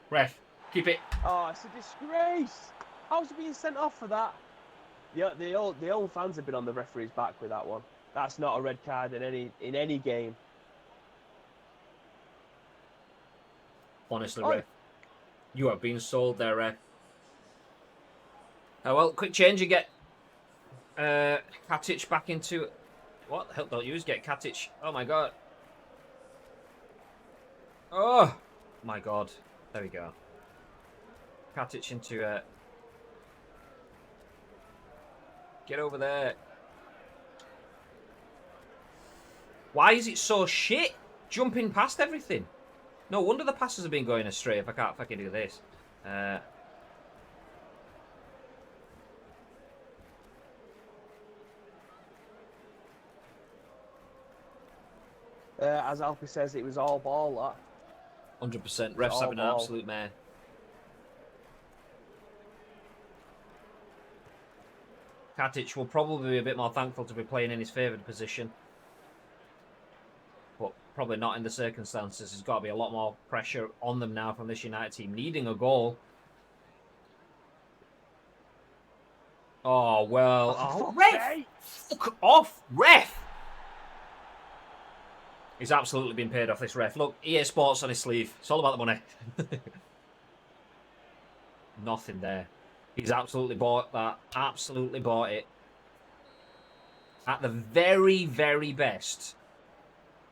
Ref, keep it. Oh, it's a disgrace. How's he being sent off for that? The old fans have been on the referee's back with that one. That's not a red card in any game. Honestly, ref. You have been sold there, ref. Oh, well, quick change. You get Katic back into... What the hell don't you use? Get Katic. Oh, my God. Oh, my God. There we go. Katic into... Get over there. Why is it so shit? Jumping past everything. No wonder the passes have been going astray if I can't fucking do this. As Alfie says, it was all ball, that. 100%. Refs having an absolute mare. Katic will probably be a bit more thankful to be playing in his favoured position. But probably not in the circumstances. There's got to be a lot more pressure on them now from this United team, needing a goal. Oh, well. Oh, ref! Fuck off, ref! He's absolutely been paid off, this ref. Look, EA Sports on his sleeve. It's all about the money. Nothing there. He's absolutely bought that. Absolutely bought it. At the very, very best,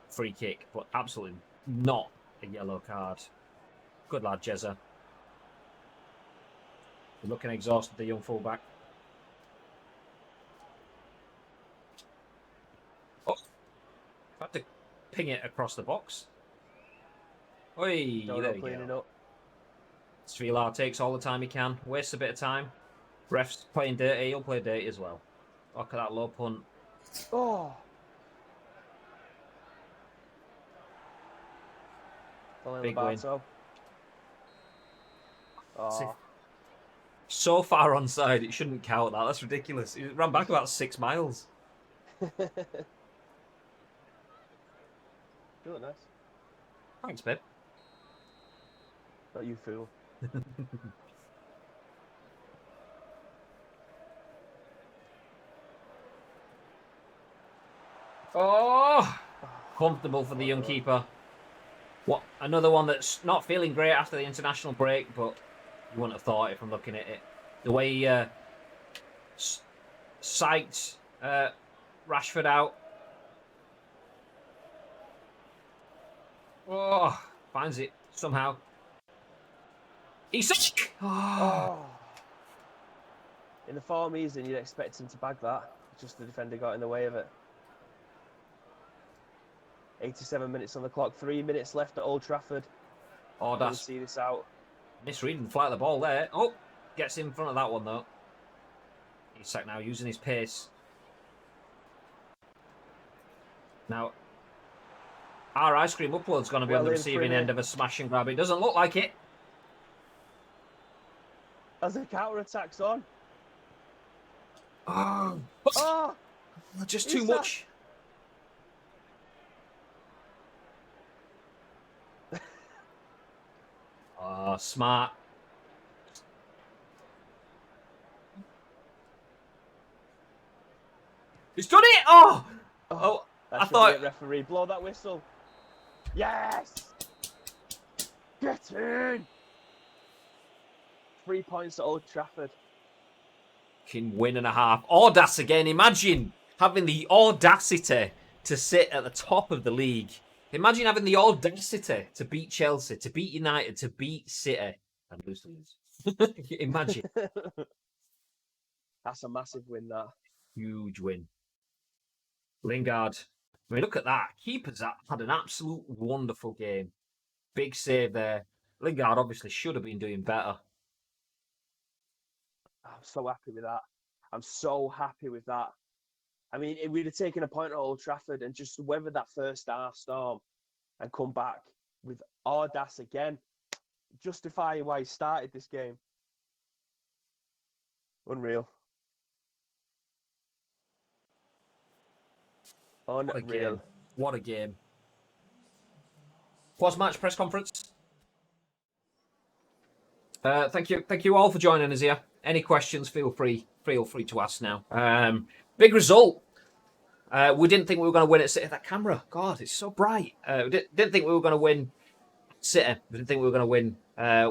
free kick, but absolutely not a yellow card. Good lad, Jezza. Looking exhausted, the young fullback. Oh, had to ping it across the box. Oi, there you go. Svilar takes all the time he can. Wastes a bit of time. Ref's playing dirty. He'll play dirty as well. Look at that low punt. Oh. Big win. Oh. So far onside, it shouldn't count that. That's ridiculous. It ran back about 6 miles. You look nice. Thanks, babe. Not you fool. Oh! Comfortable for the young keeper. What? Another one that's not feeling great after the international break, but you wouldn't have thought it from looking at it. The way he psyched Rashford out. Oh, finds it somehow. Isak! Oh. In the form he's in, you'd expect him to bag that. Just the defender got in the way of it. 87 minutes on the clock, 3 minutes left at Old Trafford. Oh, that's... see this out. Misreading the flight of the ball there. Oh, gets in front of that one, though. Isak now using his pace. Now, our ice cream upload's going to be on the receiving end of a smash and grab. It doesn't look like it. As the counter-attack's on. Oh, Oh, just too much. Oh, smart. He's done it! Oh! Oh, I thought... referee, blow that whistle. Yes! Get in! 3 points at Old Trafford. Win and a half. Audace again. Imagine having the audacity to sit at the top of the league. Imagine having the audacity to beat Chelsea, to beat United, to beat City, and lose to Leeds. Imagine. That's a massive win, that. Huge win. Lingard. I mean, look at that. Keepers had an absolute wonderful game. Big save there. Lingard obviously should have been doing better. I'm so happy with that. I'm so happy with that. I mean, if we'd have taken a point at Old Trafford and just weathered that first half storm and come back with audace again, justifying why he started this game. Unreal. Unreal. What a game. Post-match press conference. Thank you all for joining us here. Any questions, feel free to ask now. Big result. We didn't think we were going to win at City. That camera, God, it's so bright. We didn't think we were going to win City. We didn't think we were going to win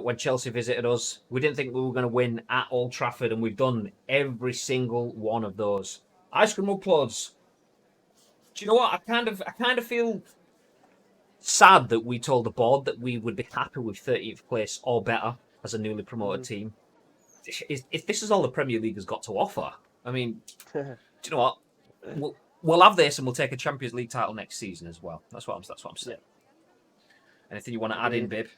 when Chelsea visited us. We didn't think we were going to win at Old Trafford, and we've done every single one of those. Ice cream uploads. Do you know what? I kind of feel sad that we told the board that we would be happy with 30th place or better as a newly promoted team. If this is all the Premier League has got to offer, I mean, do you know what? We'll have this, and we'll take a Champions League title next season as well. That's what I'm saying. Yeah. Anything you want to add in, Bib?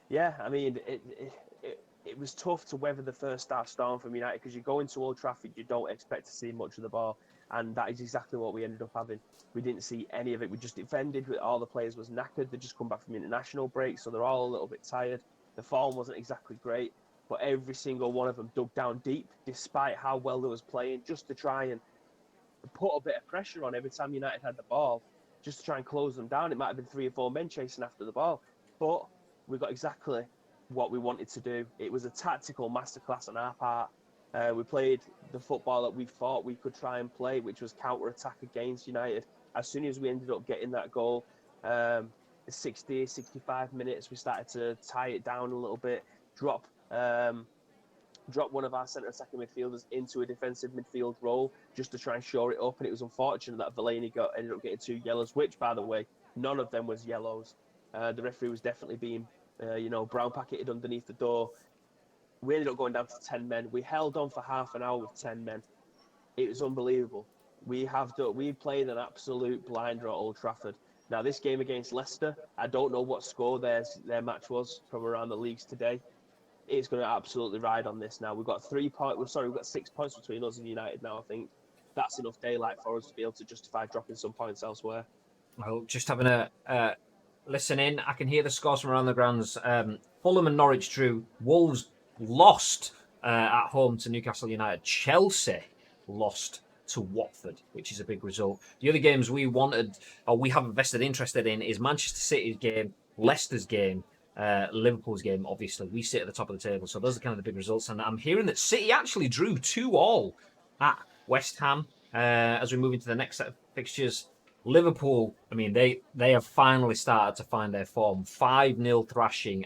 Yeah, I mean, it was tough to weather the first half storm from United because you go into Old Trafford, you don't expect to see much of the ball, and that is exactly what we ended up having. We didn't see any of it. We just defended. All the players was knackered. They just come back from international break, so they're all a little bit tired. The form wasn't exactly great, but every single one of them dug down deep, despite how well they was playing, just to try and put a bit of pressure on every time United had the ball, just to try and close them down. It might have been 3 or 4 men chasing after the ball, but we got exactly what we wanted to do. It was a tactical masterclass on our part. We played the football that we thought we could try and play, which was counter-attack against United. As soon as we ended up getting that goal, 60, 65 minutes, we started to tie it down a little bit, drop one of our centre-attacking midfielders into a defensive midfield role just to try and shore it up. And it was unfortunate that Fellaini ended up getting 2 yellows, which, by the way, none of them was yellows. The referee was definitely being, brown packeted underneath the door. We ended up going down to 10 men. We held on for half an hour with 10 men. It was unbelievable. We played an absolute blinder at Old Trafford. Now, this game against Leicester, I don't know what score their match was from around the leagues today. It's going to absolutely ride on this now. We've got 6 points between us and United now, I think. That's enough daylight for us to be able to justify dropping some points elsewhere. Well, just having a listen in, I can hear the scores from around the grounds. Fulham and Norwich drew. Wolves lost at home to Newcastle United. Chelsea lost to Watford, which is a big result. The other games we wanted, or we have invested interested in, is Manchester City's game, Leicester's game, Liverpool's game. Obviously, we sit at the top of the table, so those are kind of the big results. And I'm hearing that City actually drew 2-2 at West Ham as we move into the next set of fixtures. Liverpool, I mean, they have finally started to find their form. 5-0 thrashing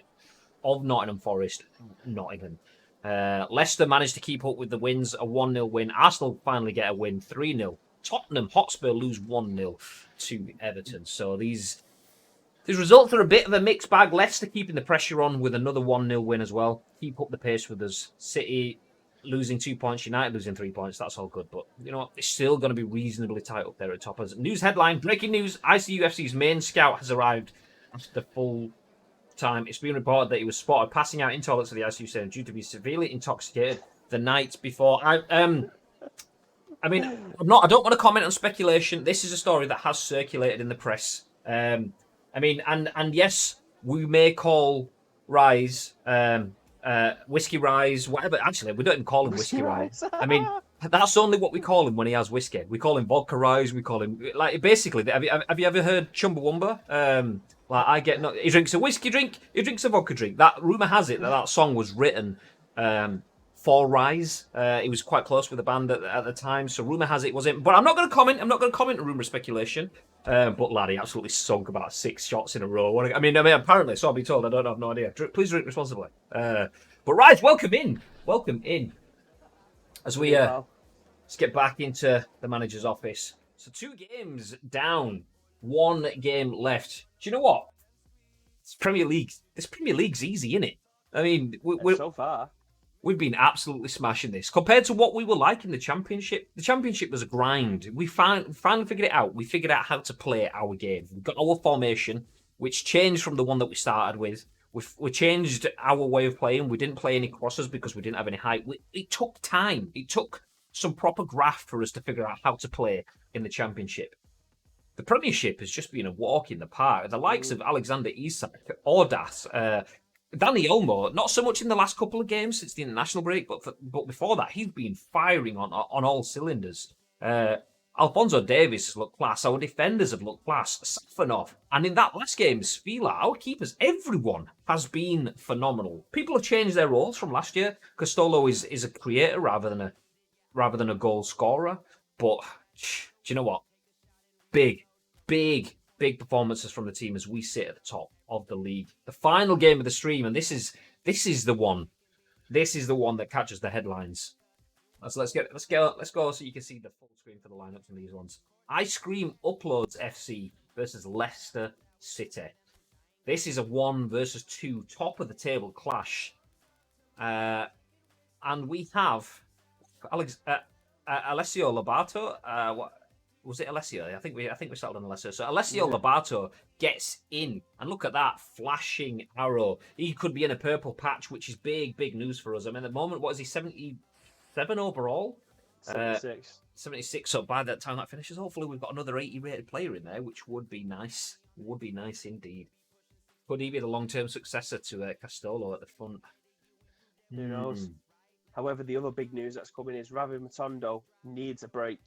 of Nottingham Forest. Nottingham. Leicester managed to keep up with the wins, a 1-0 win. Arsenal finally get a win, 3-0. Tottenham Hotspur lose 1-0 to Everton. So these results are a bit of a mixed bag. Leicester keeping the pressure on with another 1-0 win as well. Keep up the pace with us. City losing 2 points, United losing 3 points. That's all good. But, you know what? It's still going to be reasonably tight up there at top. As news headline, breaking news, ICUFC's main scout has arrived after the full time. It's been reported that he was spotted passing out in toilets at the ICU center due to be severely intoxicated the night before. I don't want to comment on speculation. This is a story that has circulated in the press. And yes, we may call Rise, Whiskey Rise, whatever. Actually, we don't even call him Whiskey Rise. I mean, that's only what we call him when he has whiskey. We call him Vodka Rise. We call him, like, basically, have you ever heard Chumbawamba? He drinks a whiskey drink, he drinks a vodka drink. That rumour has it that song was written for Rise. He was quite close with the band at the time, so rumour has it was him. But I'm not going to comment on rumour speculation. But laddie absolutely sunk about 6 shots in a row. Apparently, so I'll be told. I don't have no idea. Please drink responsibly. But Rise, welcome in. As we let's get back into the manager's office. So 2 games down, 1 game left. Do you know what? It's Premier League. This Premier League's easy, isn't it? I mean, So far. we've been absolutely smashing this compared to what we were like in the Championship. The Championship was a grind. We finally figured it out. We figured out how to play our game. We got our formation, which changed from the one that we started with. We changed our way of playing. We didn't play any crosses because we didn't have any height. It took time. It took some proper graft for us to figure out how to play in the Championship. The Premiership has just been a walk in the park. The likes of Alexander Isak, Ordas, Danny Olmo, not so much in the last couple of games since the international break, but before that, he's been firing on all cylinders. Alphonso Davies has looked class. Our defenders have looked class. Safanov. And in that last game, Svila, our keepers, everyone has been phenomenal. People have changed their roles from last year. Castolo is a creator rather than a goal scorer. But do you know what? Big performances from the team as we sit at the top of the league. The final game of the stream, and this is the one. This is the one that catches the headlines. Let's go so you can see the full screen for the lineups in these ones. Ice Cream Uploads FC versus Leicester City. This is a 1 versus 2 top of the table clash. And we have Alessio Lobato. What was it, Alessio? I think we settled on Alessio. So Alessio Lobato gets in, and look at that flashing arrow. He could be in a purple patch, which is big news for us. I mean, at the moment, what is he, 77 overall? 76. 76. So by the time that finishes, hopefully we've got another 80 rated player in there, which would be nice. Would be nice indeed. Could he be the long-term successor to Castolo at the front? Who knows? However, the other big news that's coming is Ravi Matondo needs a break.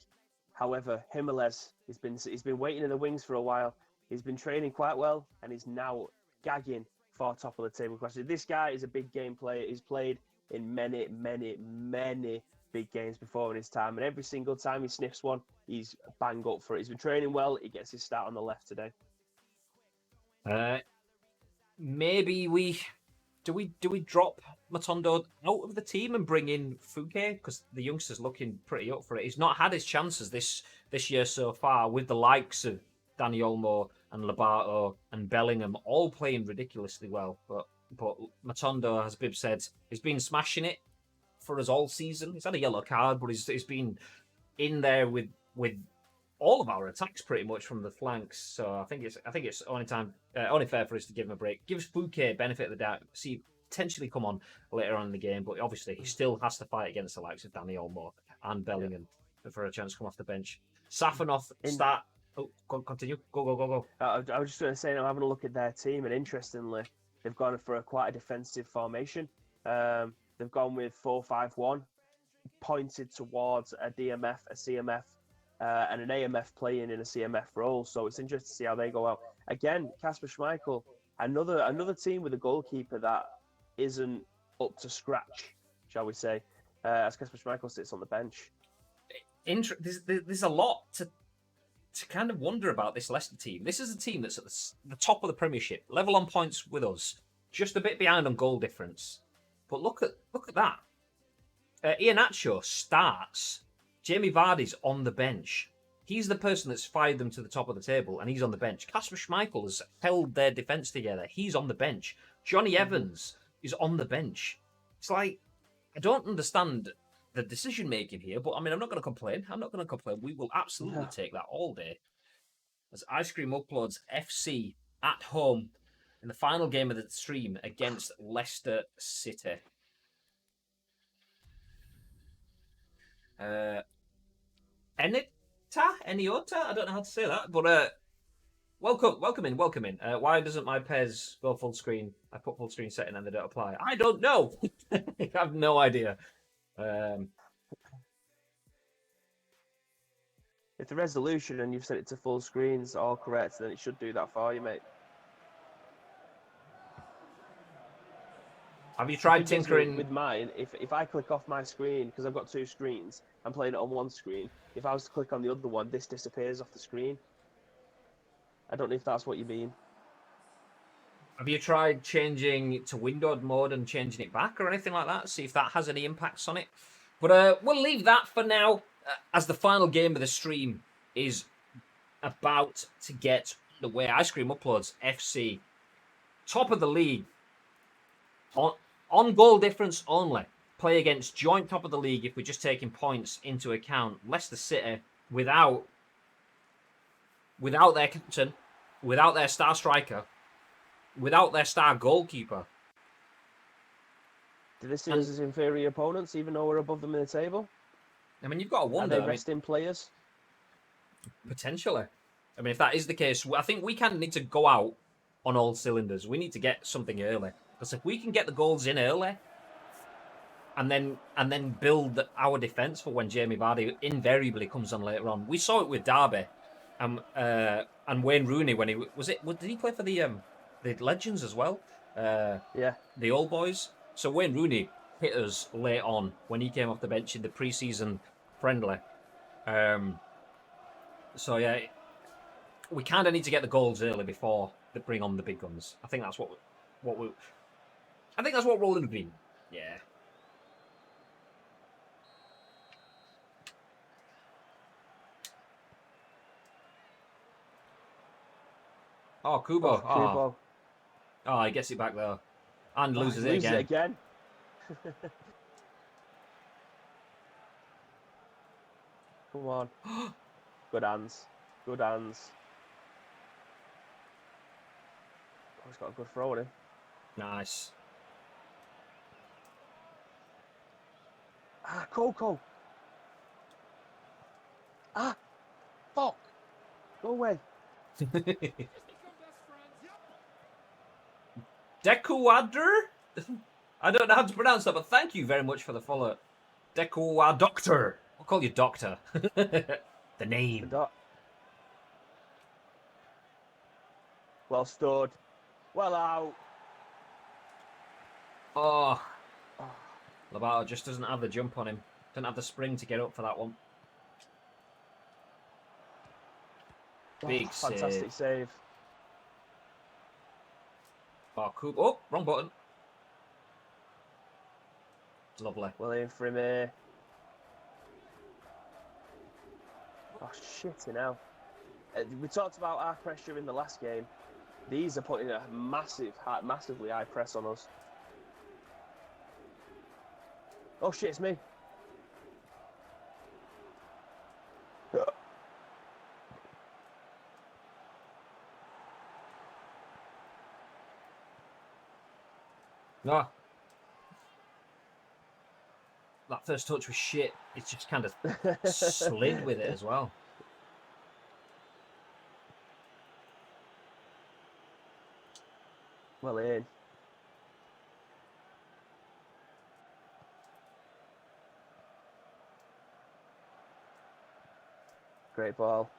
However, Jimenez, he's been waiting in the wings for a while. He's been training quite well, and he's now gagging for top of the table question. This guy is a big game player. He's played in many big games before in his time, and every single time he sniffs one, he's bang up for it. He's been training well. He gets his start on the left today. Maybe we drop Matondo out of the team and bring in Fouquet, because the youngster's looking pretty up for it. He's not had his chances this year so far, with the likes of Danny Olmo and Lobato and Bellingham all playing ridiculously well. But Matondo, as Bib said, he's been smashing it for us all season. He's had a yellow card, but he's been in there with all of our attacks pretty much from the flanks. So I think it's only fair for us to give him a break. Gives Fouquet benefit of the doubt. See, potentially come on later on in the game, but obviously he still has to fight against the likes of Danny Olmo and Bellingham for a chance to come off the bench. Safanov start. Oh, continue. Go. I was just going to say, I'm having a look at their team, and interestingly, they've gone for quite a defensive formation. They've gone with 4-5-1, pointed towards a DMF, a CMF, and an AMF playing in a CMF role. So it's interesting to see how they go out. Again, Kasper Schmeichel, another team with a goalkeeper that isn't up to scratch, shall we say, as Kasper Schmeichel sits on the bench. There's a lot to kind of wonder about this Leicester team. This is a team that's at the top of the Premiership, level on points with us, just a bit behind on goal difference. But look at that. Iheanacho starts. Jamie Vardy's on the bench. He's the person that's fired them to the top of the table, and he's on the bench. Kasper Schmeichel has held their defence together. He's on the bench. Johnny Evans is on the bench. It's like, I don't understand the decision-making here, but I mean, I'm not going to complain. We will absolutely take that all day. As Ice Cream Uploads FC at home in the final game of the stream against Leicester City. Eniota? I don't know how to say that, but welcome in. Why doesn't my PES go full screen? I put full screen setting and they don't apply. I don't know. I have no idea. If the resolution and you've set it to full screens all correct, then it should do that for you, mate. Have you tried tinkering with mine? If I click off my screen, because I've got 2 screens, I'm playing it on one screen. If I was to click on the other one, this disappears off the screen. I don't know if that's what you mean. Have you tried changing to windowed mode and changing it back or anything like that? See if that has any impacts on it. But we'll leave that for now as the final game of the stream is about to get underway. Ice Cream Uploads FC, top of the league, on goal difference only. Play against joint top of the league if we're just taking points into account. Leicester City without their captain, without their star striker, without their star goalkeeper. Do they see us as inferior opponents, even though we're above them in the table? I mean, you've got to wonder. Are they resting players? Potentially. I mean, if that is the case, I think we kind of need to go out on all cylinders. We need to get something early. Because if we can get the goals in early and then build our defence for when Jamie Vardy invariably comes on later on. We saw it with Derby and Wayne Rooney when did he play for the Legends as well? Yeah. The old boys. So Wayne Rooney hit us late on when he came off the bench in the pre-season friendly. So yeah, we kind of need to get the goals early before they bring on the big guns. I think that's what Roland Green. Yeah. Oh, Kubo. Kubo. Oh, he gets it back there. And loses it Loses again. it again. Come on. Good hands. Good hands. Oh, he's got a good throw in him. Nice. Ah, Coco. Ah, fuck. Go away. Dekuadr? I don't know how to pronounce that, but thank you very much for the follow. Doctor. I'll call you Doctor. The name. Well stood. Well out. Oh. Lobato just doesn't have the jump on him. Doesn't have the spring to get up for that one. Big fantastic save. Oh, Coop. Oh, wrong button. Lovely. Well in for him here. Oh, shit, now. We talked about our pressure in the last game. These are putting a massively high press on us. Oh, shit, it's me. No. That first touch was shit. It's just kind of slid with it as well. Well in. Great ball.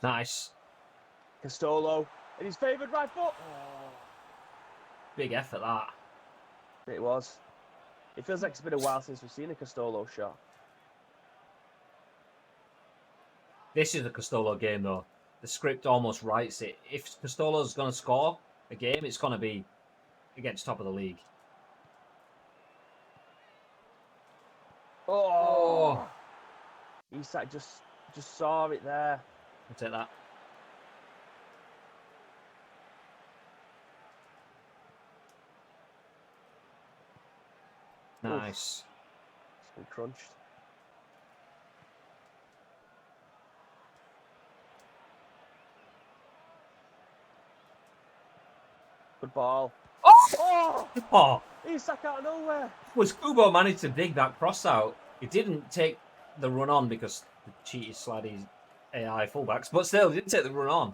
Nice. Castolo. And his favoured right foot. Oh. Big effort, that. It was. It feels like it's been a while since we've seen a Castolo shot. This is a Castolo game, though. The script almost writes it. If Castolo's going to score a game, it's going to be against top of the league. Oh! Isak just saw it there. I'll take that. Nice. It's been crunched. Good ball. Oh! Oh! Isak out of nowhere. Was Kubo managed to dig that cross out? He didn't take the run on because the cheaty, sladdy AI fullbacks, but still, he didn't take the run on.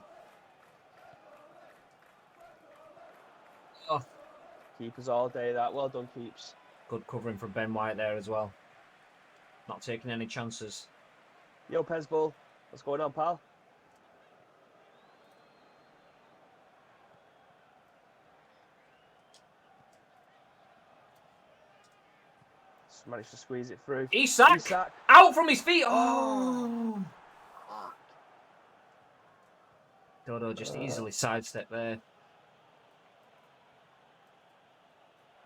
Oh. Keepers all day, that. Well done, Keeps. Good covering from Ben White there as well. Not taking any chances. Yo, Pezball. What's going on, pal? Just managed to squeeze it through. Isak! Out from his feet! Oh! Fuck. Dodo just easily sidestepped there.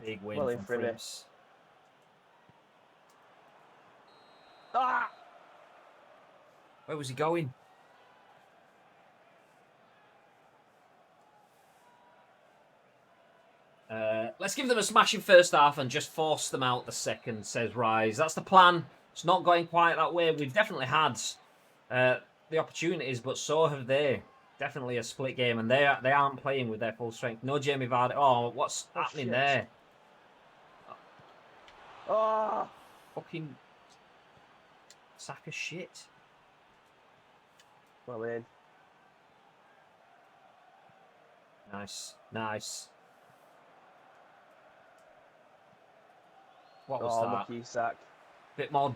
Big win Well from Frims. Ah! Where was he going? Let's give them a smashing first half and just force them out the second, says Rise. That's the plan. It's not going quite that way. We've definitely had the opportunities, but so have they. Definitely a split game, and they aren't playing with their full strength. No Jamie Vardy. Oh, what's happening shit. there? Oh! Fucking sack of shit. Well in. Nice, nice. What was that? Lucky sack. Bit more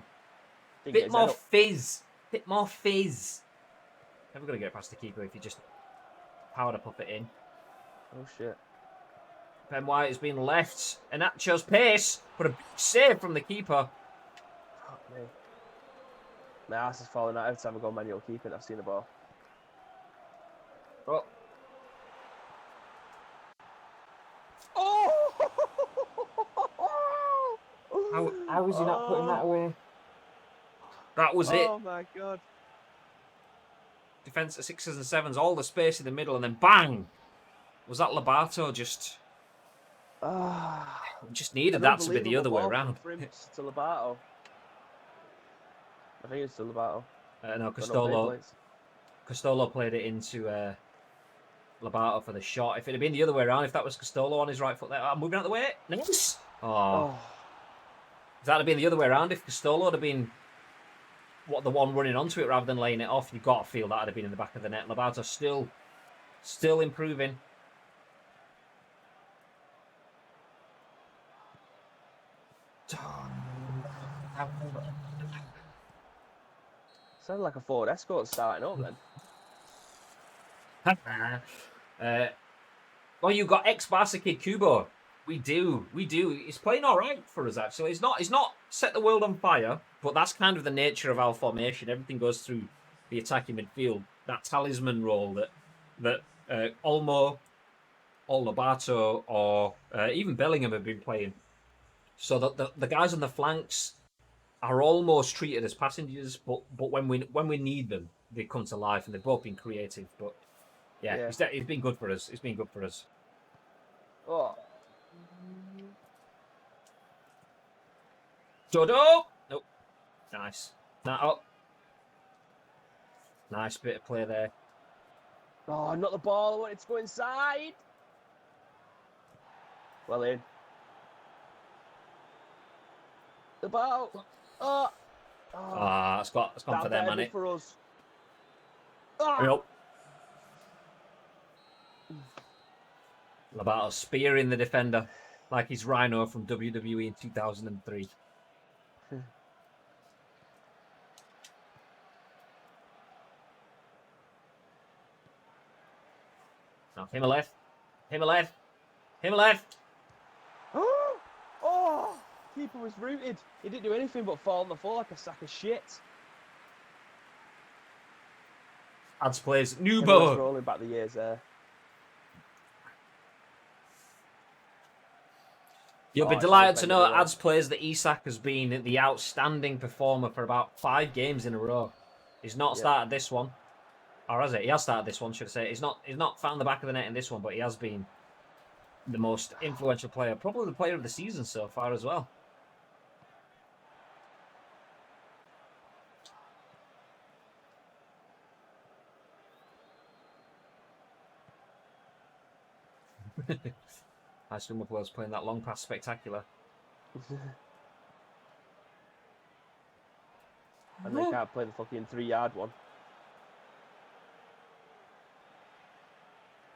Didn't get Bit his more head up. fizz. Bit more fizz. Never going to get past the keeper if you just powered up it in. Oh, shit. Ben White has been left. And that shows pace. But a big save from the keeper. Fuck me. My ass is falling out every time I go manual keeping. I've seen the ball. Oh. Oh! How is he not putting that away? That was it. Oh, my God. Defence of 6s and 7s. All the space in the middle. And then bang. Was that Lobato just... just needed that to be the other way around. Frimps to Lobato. I think it's to Lobato. No, Costolo played it into Lobato for the shot. If it had been the other way around, if that was Costolo on his right foot there, moving out the way. Nice. Oh. If that had been the other way around, if Costolo had been the one running onto it rather than laying it off, you've got to feel that would have been in the back of the net. Lobato still improving. Sounded like a Ford Escort starting up then. Well, you've got ex-Barca kid Kubo. We do. He's playing all right for us, actually. He's not set the world on fire, but that's kind of the nature of our formation. Everything goes through the attacking midfield. That talisman role that Olmo, or Lobato, or even Bellingham have been playing. So that the guys on the flanks are almost treated as passengers, but when we need them, they come to life, and they've both been creative. But yeah. It's been good for us. It's been good for us. Oh. Dodo! Nope. Nice. Nice bit of play there. Oh, not the ball. I wanted to go inside. Well in. The ball. Oh. It's gone for them, man. For us. Yep. Lobato spearing the defender like he's Rhino from WWE in 2003. Now, him a left. Oh! Keeper was rooted. He didn't do anything but fall on the floor like a sack of shit. Ads plays Everyone's Nubo. rolling back the years there. You'll be delighted to know Ads plays that Isak has been the outstanding performer for about 5 games in a row. He's not started this one. Or has it? He has started this one, should I say. He's not found the back of the net in this one, but he has been the most influential player. Probably the player of the season so far as well. I assume the players playing that long pass spectacular. And they can't play the fucking 3-yard one.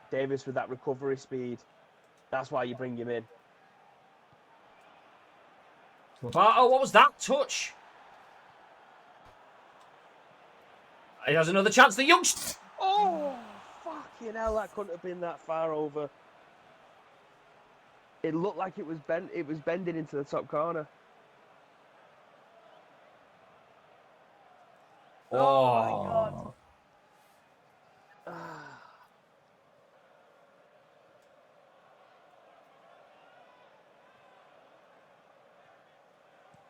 Davis with that recovery speed. That's why you bring him in. Oh, what was that touch? He has another chance. The youngster. Oh, fucking hell! That couldn't have been that far over. It looked like it was bent. It was bending into the top corner. Oh my God!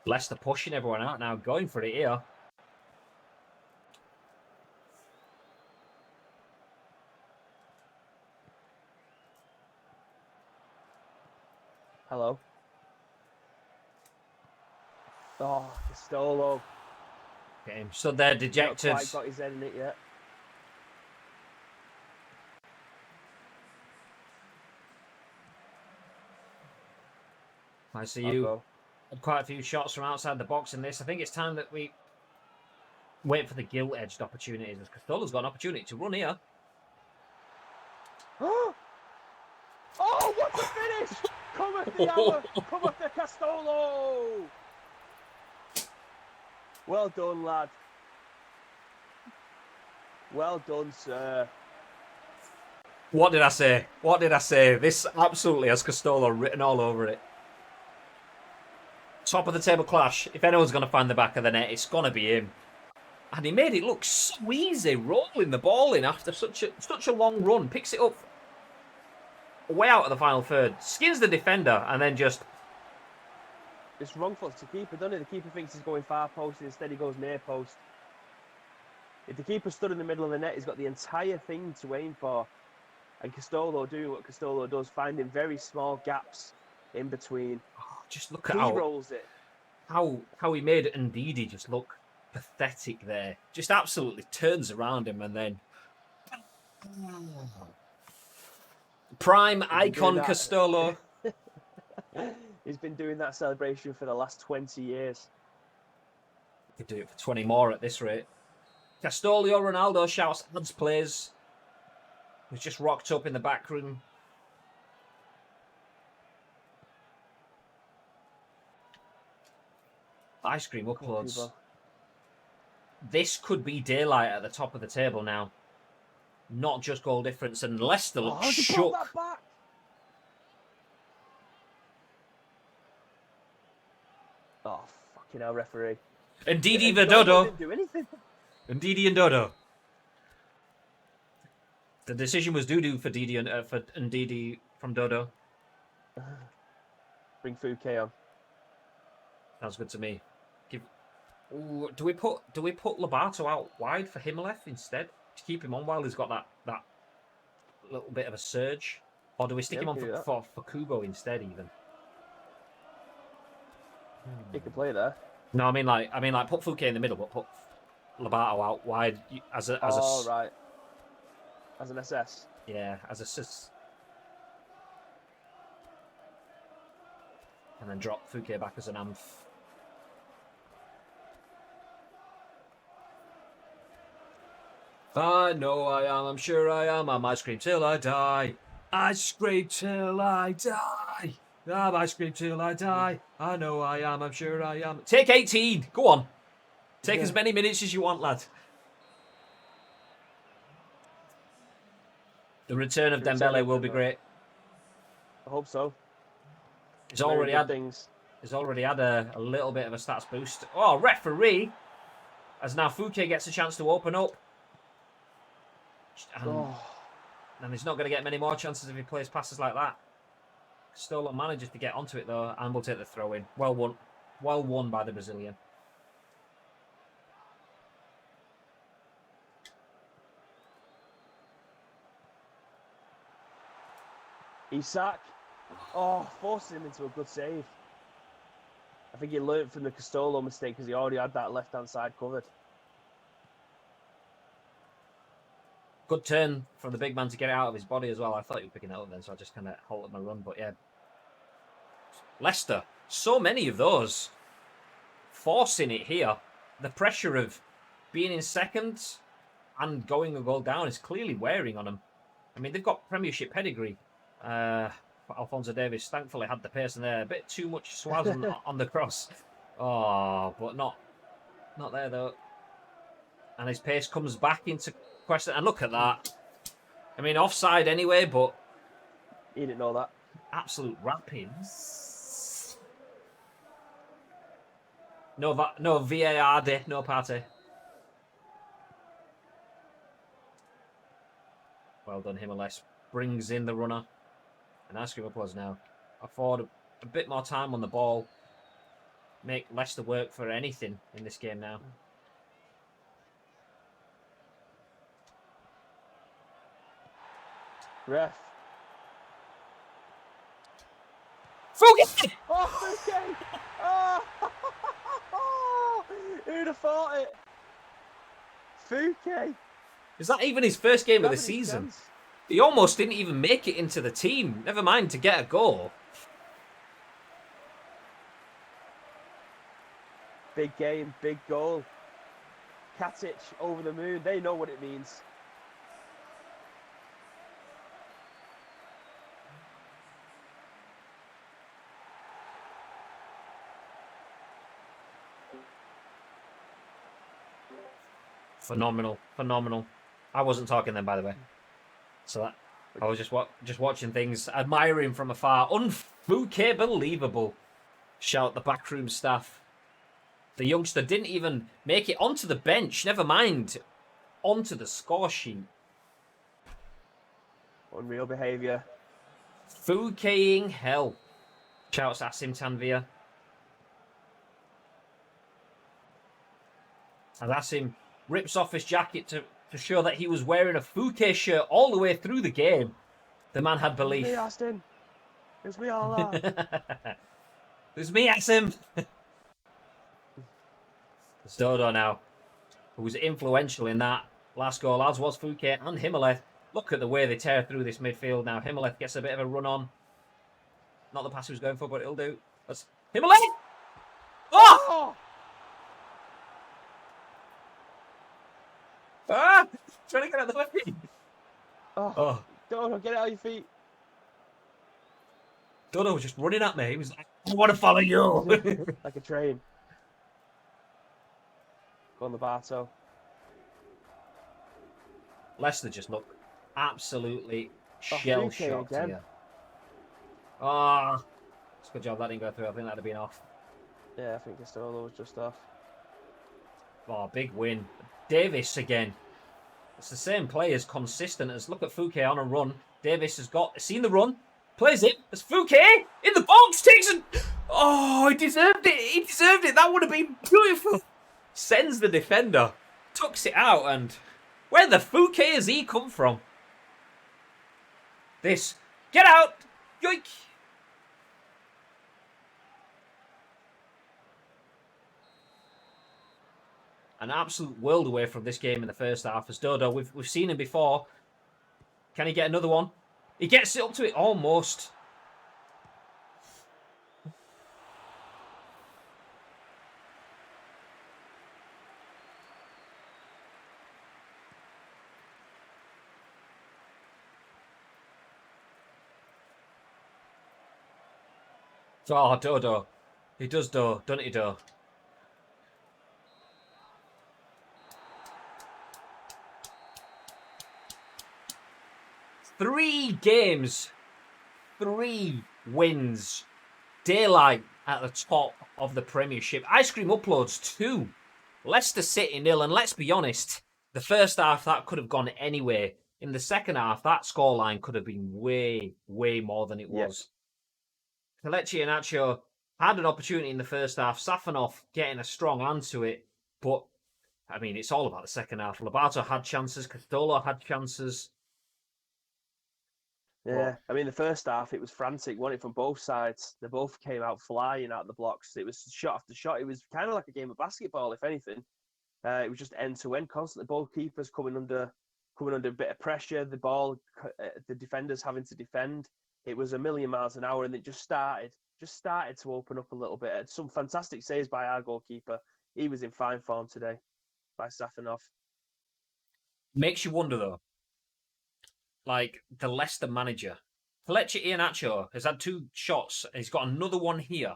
Leicester pushing everyone out now, going for it here. Oh, Castolo. Okay, so they're He's not dejected. quite got his head in it yet. I see I'll you go. had quite a few shots from outside the box in this. I think it's time that we wait for the gilt-edged opportunities. As Castolo's got an opportunity to run here. Oh, what a finish! Cometh the hour! Cometh the Castolo! Well done, lad. Well done, sir. What did I say? What did I say? This absolutely has Castolo written all over it. Top of the table clash. If anyone's going to find the back of the net, it's going to be him. And he made it look so easy, rolling the ball in after such a long run. Picks it up way out of the final third. Skins the defender and then just... It's wrong foot to keeper, doesn't it? The keeper thinks he's going far post, instead he goes near post. If the keeper stood in the middle of the net, he's got the entire thing to aim for. And Castolo doing what Castolo does, finding very small gaps in between. Oh, just look at He rolls it. How he made Ndidi just look pathetic there. Just absolutely turns around him and then... Prime icon Castolo. He's been doing that celebration for the last 20 years. Could do it for 20 more at this rate. Castolio Ronaldo shouts ads plays. He's just rocked up in the back room. Ice cream uploads. This could be daylight at the top of the table now. Not just goal difference, and Leicester look shook. That back? Oh, fucking hell, referee. And Didi Dodo. Didn't do anything. And Didi and Dodo. The decision was doo-doo for Didi and Didi from Dodo. Bring Fouquet on. Sounds good to me. Ooh, do we put Lobato out wide for Himaleth instead to keep him on while he's got that little bit of a surge, or do we stick him on for Kubo instead even? He can play there. No, I mean like put Fouquet in the middle, but put Lobato out wide as a right. As an SS. Yeah, as a and then drop Fouquet back as an amph. I know I am, I'm sure I am. I'm ice cream till I die. Ice cream till I die. I'm ice cream till I die. I know I am, I'm sure I am. Take 18. Go on. Take as many minutes as you want, lad. The return of Dembele will be great. I hope so. He's already had a little bit of a stats boost. Oh, referee! As now Fouquet gets a chance to open up. And he's not going to get many more chances if he plays passes like that. Stolen manages to get onto it though, and will take the throw in. Well won by the Brazilian. Isak. Forcing him into a good save. I think he learned from the Castolo mistake because he already had that left-hand side covered. Good turn from the big man to get it out of his body as well. I thought he was picking it up then, so I just kind of halted my run. But yeah, Leicester, so many of those. Forcing it here. The pressure of being in second and going a goal down is clearly wearing on them. I mean, they've got Premiership pedigree. Alphonso Davies thankfully had the pace in there. A bit too much swaz on the cross. Oh, but not there though. And his pace comes back into question. And look at that. I mean, offside anyway, but he didn't know that. Absolute wrappings. No VAR day, no party. Well done, Himaless. Brings in the runner. And ice cream applause now. Afford a bit more time on the ball. Make Leicester work for anything in this game now. Ref. Fouquet! Oh, Fouquet! Oh! have thought it. Fouquet. Is that even his first game of the Grabbing his season? chance. He almost didn't even make it into the team. Never mind to get a goal. Big game, big goal. Katic over the moon. They know what it means. Phenomenal, phenomenal. I wasn't talking then, by the way. So that I was just watching things, admiring from afar. Unfouquet, believable. Shout the backroom staff. The youngster didn't even make it onto the bench. Never mind onto the score sheet. Unreal behaviour. Fouqueting hell. Shouts Asim Tanvir. And Asim rips off his jacket to show that he was wearing a Fouquet shirt all the way through the game. The man had belief. It's me, Aston. It's me, Allah. It's me, Asim. It's Dodo now, who was influential in that last goal, as was Fouquet and Himaleth. Look at the way they tear through this midfield now. Himaleth gets a bit of a run on. Not the pass he was going for, but it'll do. That's Himaleth! Oh! Ah! Trying to get out of the way. Oh. Dodo, get it out of your feet. Dodo was just running at me. He was like, I want to follow you. Like a train. Go on the Barto. Leicester just look absolutely shell-shocked again. here. Ah, it's a good job that didn't go through. I think that'd have been off. Yeah, I think Castolo was just off. Oh, big win. Davis again. It's the same players, consistent as. Look at Fouquet on a run. Davis has seen the run, plays it. There's Fouquet in the box, takes it. Oh, he deserved it. He deserved it. That would have been beautiful. Sends the defender, tucks it out, and where the Fouquet has he come from? This, get out, yoink. An absolute world away from this game in the first half. As Dodo, we've seen him before. Can he get another one? He gets it up to it almost. Oh, Dodo. He does do, doesn't he, Do? 3 games, 3 wins. Daylight at the top of the Premiership. Ice Cream Uploads 2. Leicester City 0. And let's be honest, the first half, that could have gone anywhere. In the second half, that scoreline could have been way, way more than it was. Kelechi Iheanacho had an opportunity in the first half. Safanov getting a strong hand to it. But, I mean, it's all about the second half. Lobato had chances. Castolo had chances. Yeah, I mean, the first half, it was frantic, wasn't it, from both sides? They both came out flying out the blocks. It was shot after shot. It was kind of like a game of basketball, if anything. It was just end-to-end, constantly. Both keepers coming under a bit of pressure. The ball, the defenders having to defend. It was a million miles an hour, and it just started to open up a little bit. Some fantastic saves by our goalkeeper. He was in fine form today, by Safanov. Makes you wonder, though. Like, the Leicester manager. Kelechi Iheanacho has had 2 shots, and he's got another one here.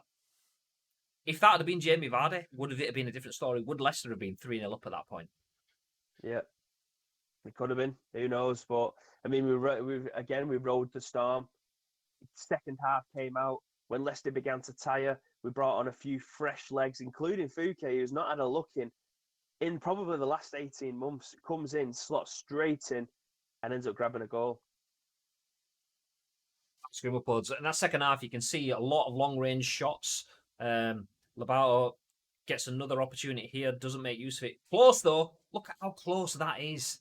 If that had been Jamie Vardy, would it have been a different story? Would Leicester have been 3-0 up at that point? Yeah, it could have been. Who knows? But, I mean, we rode the storm. Second half came out. When Leicester began to tire, we brought on a few fresh legs, including Fouquet, who's not had a look in probably the last 18 months. Comes in, slots straight in, and ends up grabbing a goal. Scream upwards. In that second half, you can see a lot of long-range shots. Lobato gets another opportunity here, doesn't make use of it. Close, though. Look at how close that is.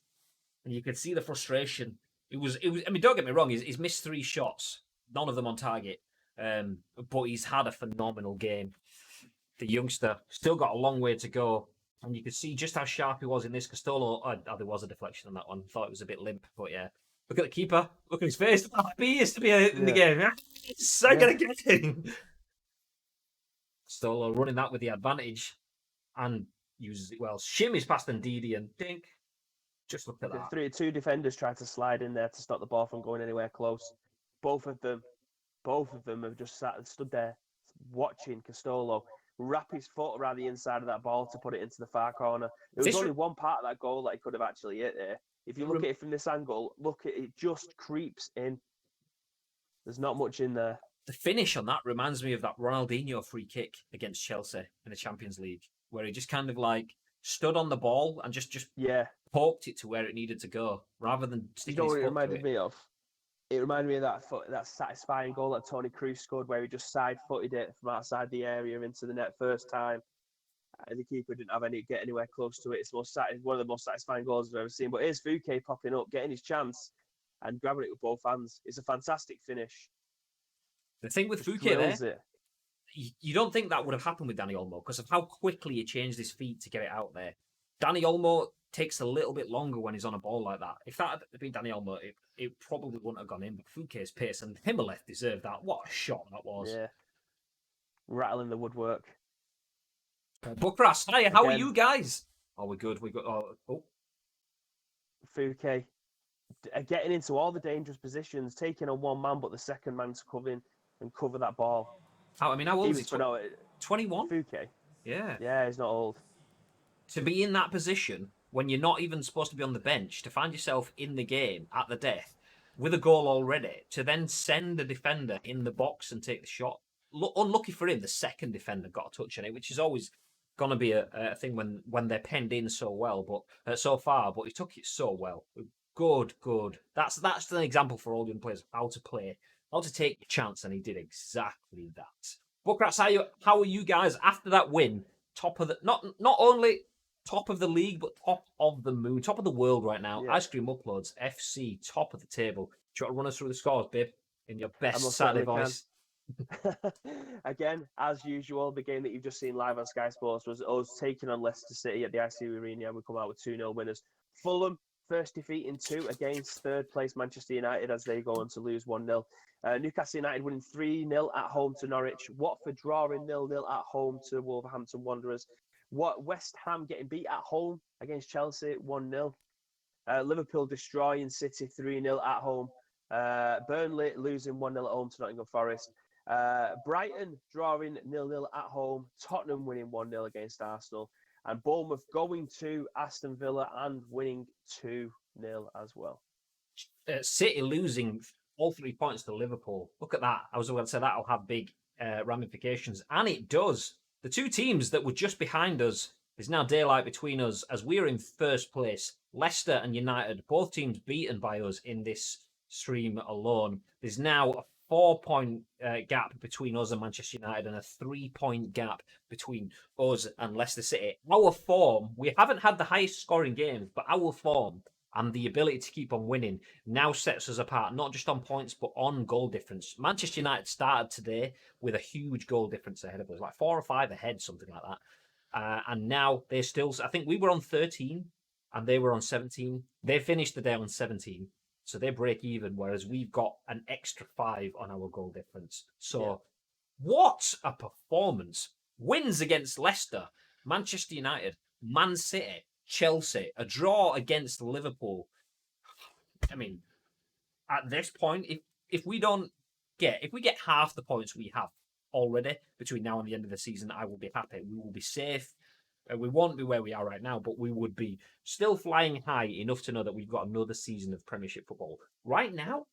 And you can see the frustration. It was. I mean, don't get me wrong, he's missed 3 shots. None of them on target. But he's had a phenomenal game. The youngster still got a long way to go. And you could see just how sharp he was in this. Castolo, there was a deflection on that one. Thought it was a bit limp, but yeah. Look at the keeper. Look at his face. How happy he is to be in the game. So gonna get him. Castolo running that with the advantage and uses it well. Shimmies past Ndidi and dink. Just look at that. Two defenders tried to slide in there to stop the ball from going anywhere close. Both of them have just stood there watching Castolo wrap his foot around the inside of that ball to put it into the far corner. There was only one part of that goal that he could have actually hit there. If you look at it from this angle, look at it, just creeps in. There's not much in there. The finish on that reminds me of that Ronaldinho free kick against Chelsea in the Champions League, where he just kind of like stood on the ball and just poked it to where it needed to go, rather than sticking his foot to it. It reminded me of? It reminded me of that satisfying goal that Toni Kroos scored, where he just side-footed it from outside the area into the net first time, and the keeper didn't have get anywhere close to it. It's one of the most satisfying goals I've ever seen. But here's Fouquet popping up, getting his chance, and grabbing it with both hands. It's a fantastic finish. The thing with Fouquet there, you don't think that would have happened with Dani Olmo because of how quickly he changed his feet to get it out there. Dani Olmo takes a little bit longer when he's on a ball like that. If that had been Dani Olmo, it probably wouldn't have gone in. But Fouquet's pace and Himmelev deserved that. What a shot that was. Yeah. Rattling the woodwork. Buckras, hi, how are you guys? Oh, we're good. We got. Oh. Fouquet getting into all the dangerous positions, taking on one man, but the second man to come in and cover that ball. How old is he? 21? Fouquet. Yeah. Yeah, he's not old. To be in that position when you're not even supposed to be on the bench, to find yourself in the game at the death with a goal already, to then send the defender in the box and take the shot. Unlucky for him, the second defender got a touch on it, which is always going to be a thing when they're penned in so well, but so far. But he took it so well. Good. That's an example for all young players how to play, how to take your chance, and he did exactly that. Buckrats, how are you guys after that win? Top of the not only top of the league, but top of the moon, top of the world right now. Yeah. Ice Cream Uploads FC, top of the table. Do you want to run us through the scores, babe, in your best Saturday voice? Again, as usual, the game that you've just seen live on Sky Sports was us taking on Leicester City at the ICU Arena. We come out with 2-0 winners. Fulham, first defeat in 2 against third place Manchester United as they go on to lose 1-0. Newcastle United winning 3-0 at home to Norwich. Watford drawing 0-0 at home to Wolverhampton Wanderers. West Ham getting beat at home against Chelsea 1-0. Liverpool destroying City 3-0 at home. Burnley losing 1-0 at home to Nottingham Forest. Brighton drawing 0-0 at home. Tottenham winning 1-0 against Arsenal. And Bournemouth going to Aston Villa and winning 2-0 as well. City losing all 3 points to Liverpool. Look at that. I was going to say that'll have big ramifications. And it does. The 2 teams that were just behind us, there's now daylight between us as we are in first place. Leicester and United, both teams beaten by us in this stream alone. There's now a 4-point gap between us and Manchester United and a 3-point gap between us and Leicester City. Our form, we haven't had the highest scoring games, but our form and the ability to keep on winning now sets us apart, not just on points, but on goal difference. Manchester United started today with a huge goal difference ahead of us, like 4 or 5 ahead, something like that. And now they're still, I think we were on 13 and they were on 17. They finished the day on 17. So they break even, whereas we've got an extra 5 on our goal difference. So what a performance. Wins against Leicester, Manchester United, Man City, Chelsea, a draw against Liverpool. I mean, at this point, if we get half the points we have already between now and the end of the season, I will be happy. We will be safe. We won't be where we are right now, but we would be still flying high enough to know that we've got another season of Premiership football. Right now,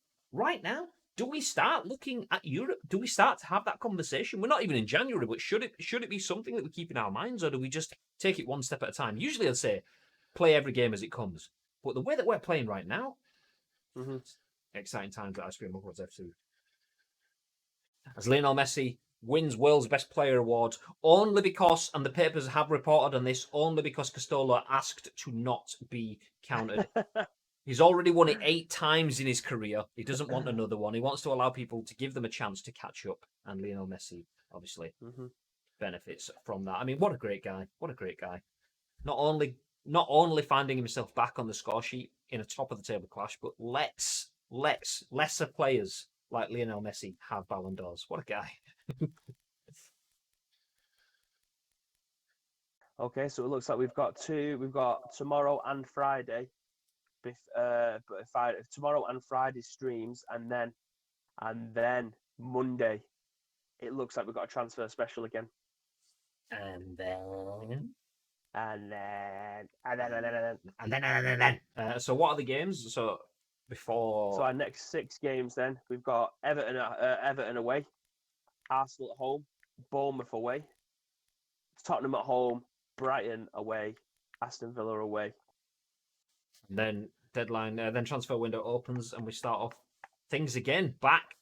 do we start looking at Europe? Do we start to have that conversation? We're not even in January, but should it be something that we keep in our minds, or do we just take it one step at a time? Usually I'd say play every game as it comes. But the way that we're playing right now, exciting times at Ice Cream Upwards FC. As Lionel Messi wins World's Best Player Award only because, and the papers have reported on this, only because Castolo asked to not be counted. He's already won it 8 times in his career. He doesn't want another one. He wants to allow people to give them a chance to catch up. And Lionel Messi, obviously, benefits from that. I mean, what a great guy. What a great guy. not only finding himself back on the score sheet in a top of the table clash, but lesser players like Lionel Messi have Ballon d'Ors. What a guy! Okay, so it looks like we've got tomorrow and Friday. But if tomorrow and Friday streams, and then Monday, it looks like we've got a transfer special again. And then. And then. So what are the games? So before. So our next 6 games, then we've got Everton away, Arsenal at home, Bournemouth away, Tottenham at home, Brighton away, Aston Villa away. And then deadline, then transfer window opens, and we start off things again. Back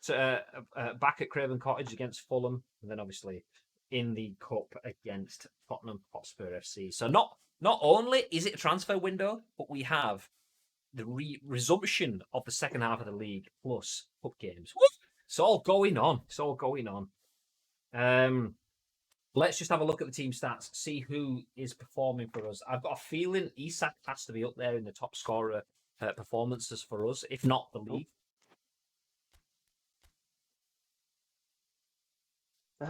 at Craven Cottage against Fulham, and then obviously in the cup against Tottenham Hotspur FC. So not only is it a transfer window, but we have the resumption of the second half of the league plus cup games. It's all going on. Let's just have a look at the team stats, see who is performing for us. I've got a feeling Isak has to be up there in the top scorer performances for us, if not the league.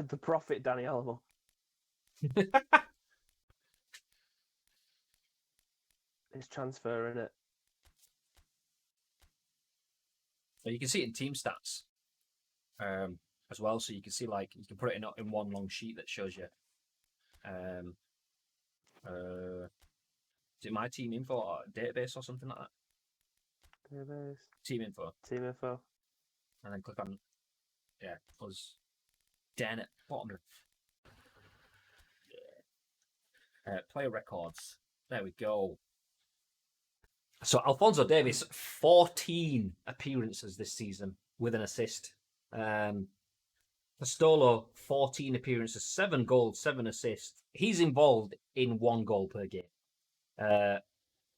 The prophet, Danny Alamo. His transfer, in it. You can see it in team stats as well. So you can see, like, you can put it in one long sheet that shows you. Is it my team info or database or something like that? Database. Team info. And then click on, us. Down at bottom of player records. There we go. So Alphonso Davies, 14 appearances this season with an assist. Pastolo, 14 appearances, 7 goals, 7 assists. He's involved in 1 goal per game. Who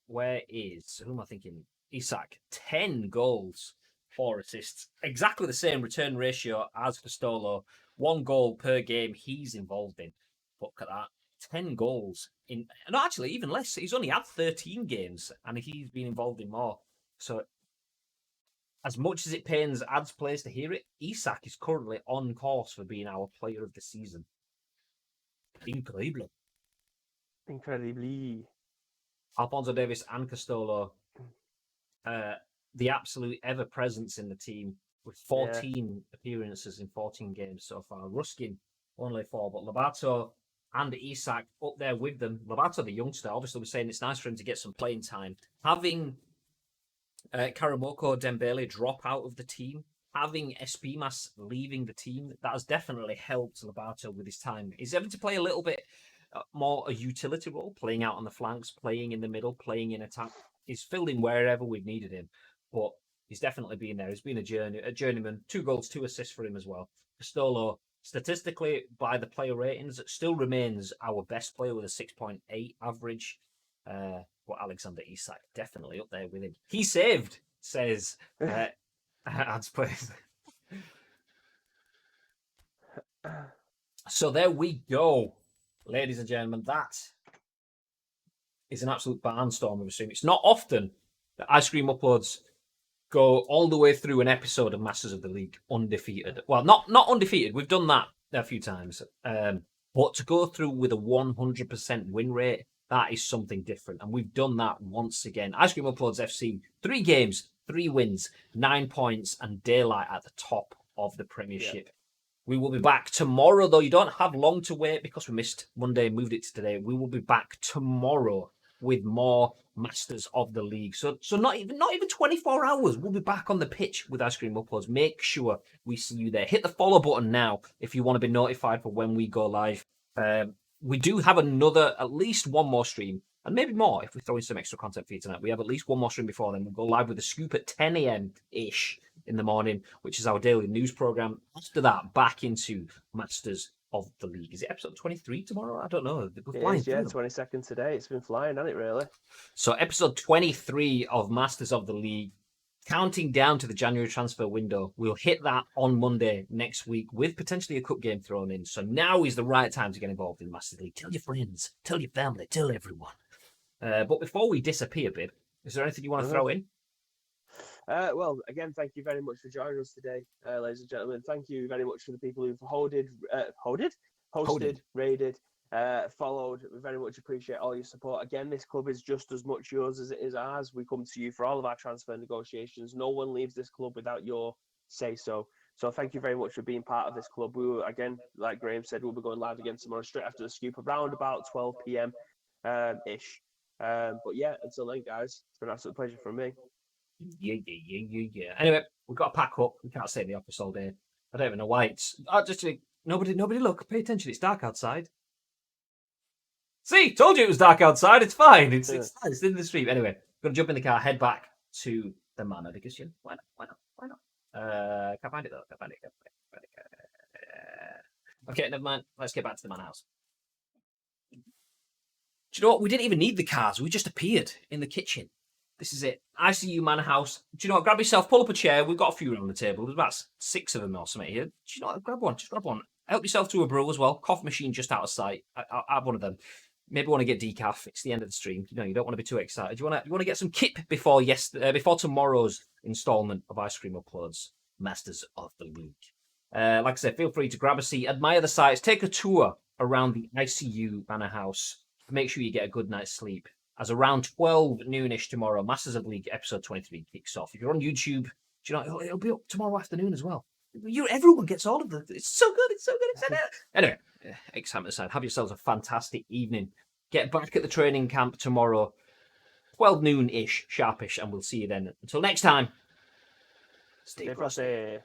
am I thinking? Isak, 10 goals, 4 assists. Exactly the same return ratio as Pastolo. 1 goal per game he's involved in. Look at that. 10 goals in. No, actually, even less. He's only had 13 games and he's been involved in more. So, as much as it pains ads players to hear it, Isak is currently on course for being our player of the season. Incredible. Alphonso Davies and Castolo, the absolute ever-presence in the team with 14 appearances in 14 games so far. Ruskin, only 4, but Lobato and Isak up there with them. Lobato, the youngster, obviously we're saying it's nice for him to get some playing time. Having Karamoko Dembele drop out of the team, having Espimas leaving the team, that has definitely helped Lobato with his time. He's having to play a little bit more a utility role, playing out on the flanks, playing in the middle, playing in attack. He's filled in wherever we've needed him, but he's definitely been there. He's been a journeyman. 2 goals, 2 assists for him as well. Pastolo, statistically, by the player ratings, still remains our best player with a 6.8 average. But Alexander Isak definitely up there with him. He saved, says ads players. So there we go, ladies and gentlemen. That is an absolute barnstorm of a stream. It's not often that Ice Cream Uploads go all the way through an episode of Masters of the League undefeated. Well, not undefeated. We've done that a few times. But to go through with a 100% win rate, that is something different. And we've done that once again. Ice Cream Uploads FC, 3 games, 3 wins, 9 points, and daylight at the top of the Premiership. Yep. We will be back tomorrow, though. You don't have long to wait because we missed Monday and moved it to today. We will be back tomorrow with more Masters of the League. So not even 24 hours. We'll be back on the pitch with Ice Cream Uploads. Make sure we see you there. Hit the follow button now if you want to be notified for when we go live. We do have at least one more stream, and maybe more if we throw in some extra content for you tonight. We have at least one more stream before then. We'll go live with a scoop at 10 a.m.-ish in the morning, which is our daily news program. After that, back into Masters of the League. Is it episode 23 tomorrow? I don't know. It is, 22nd today. It's been flying, hasn't it, really? So episode 23 of Masters of the League counting down to the January transfer window. We'll hit that on Monday next week with potentially a cup game thrown in. So now is the right time to get involved in the Masters League. Tell your friends, tell your family, tell everyone. But before we disappear, Bib, is there anything you want to throw in? Well, again, thank you very much for joining us today, ladies and gentlemen. Thank you very much for the people who've hosted, raided, followed. We very much appreciate all your support. Again, this club is just as much yours as it is ours. We come to you for all of our transfer negotiations. No one leaves this club without your say-so. So thank you very much for being part of this club. We will, again, like Graham said, we'll be going live again tomorrow, straight after the scoop, around about 12 p.m. Ish. But yeah, until then, guys, it's been an absolute pleasure for me. Yeah. Anyway, we've got to pack up. We can't stay in the office all day. I don't even know why it's. Nobody look. Pay attention. It's dark outside. See, told you it was dark outside. It's fine. It's in the street. Anyway, got to jump in the car, head back to the manor because why not? Can't find it though. Can't find it. Okay, never mind. Let's get back to the manor house. Do you know what? We didn't even need the cars. We just appeared in the kitchen. This is it. ICU Manor House. Do you know what? Grab yourself, pull up a chair. We've got a few around the table. There's about 6 of them or something here. Do you know what? Grab one. Just grab one. Help yourself to a brew as well. Coffee machine just out of sight. I'll have one of them. Maybe want to get decaf. It's the end of the stream. You know, you don't want to be too excited. You want to get some kip before tomorrow's instalment of Ice Cream Uploads, Masters of the League. Like I said, feel free to grab a seat, admire the sights, take a tour around the ICU Manor House. Make sure you get a good night's sleep. As around 12 noonish tomorrow, Masters of League episode 23 kicks off. If you're on YouTube, do you know it'll be up tomorrow afternoon as well. Everyone gets all of them. It's so good. Anyway, excitement aside, have yourselves a fantastic evening. Get back at the training camp tomorrow, 12 noon-ish, sharpish, and we'll see you then. Until next time, stay frosty.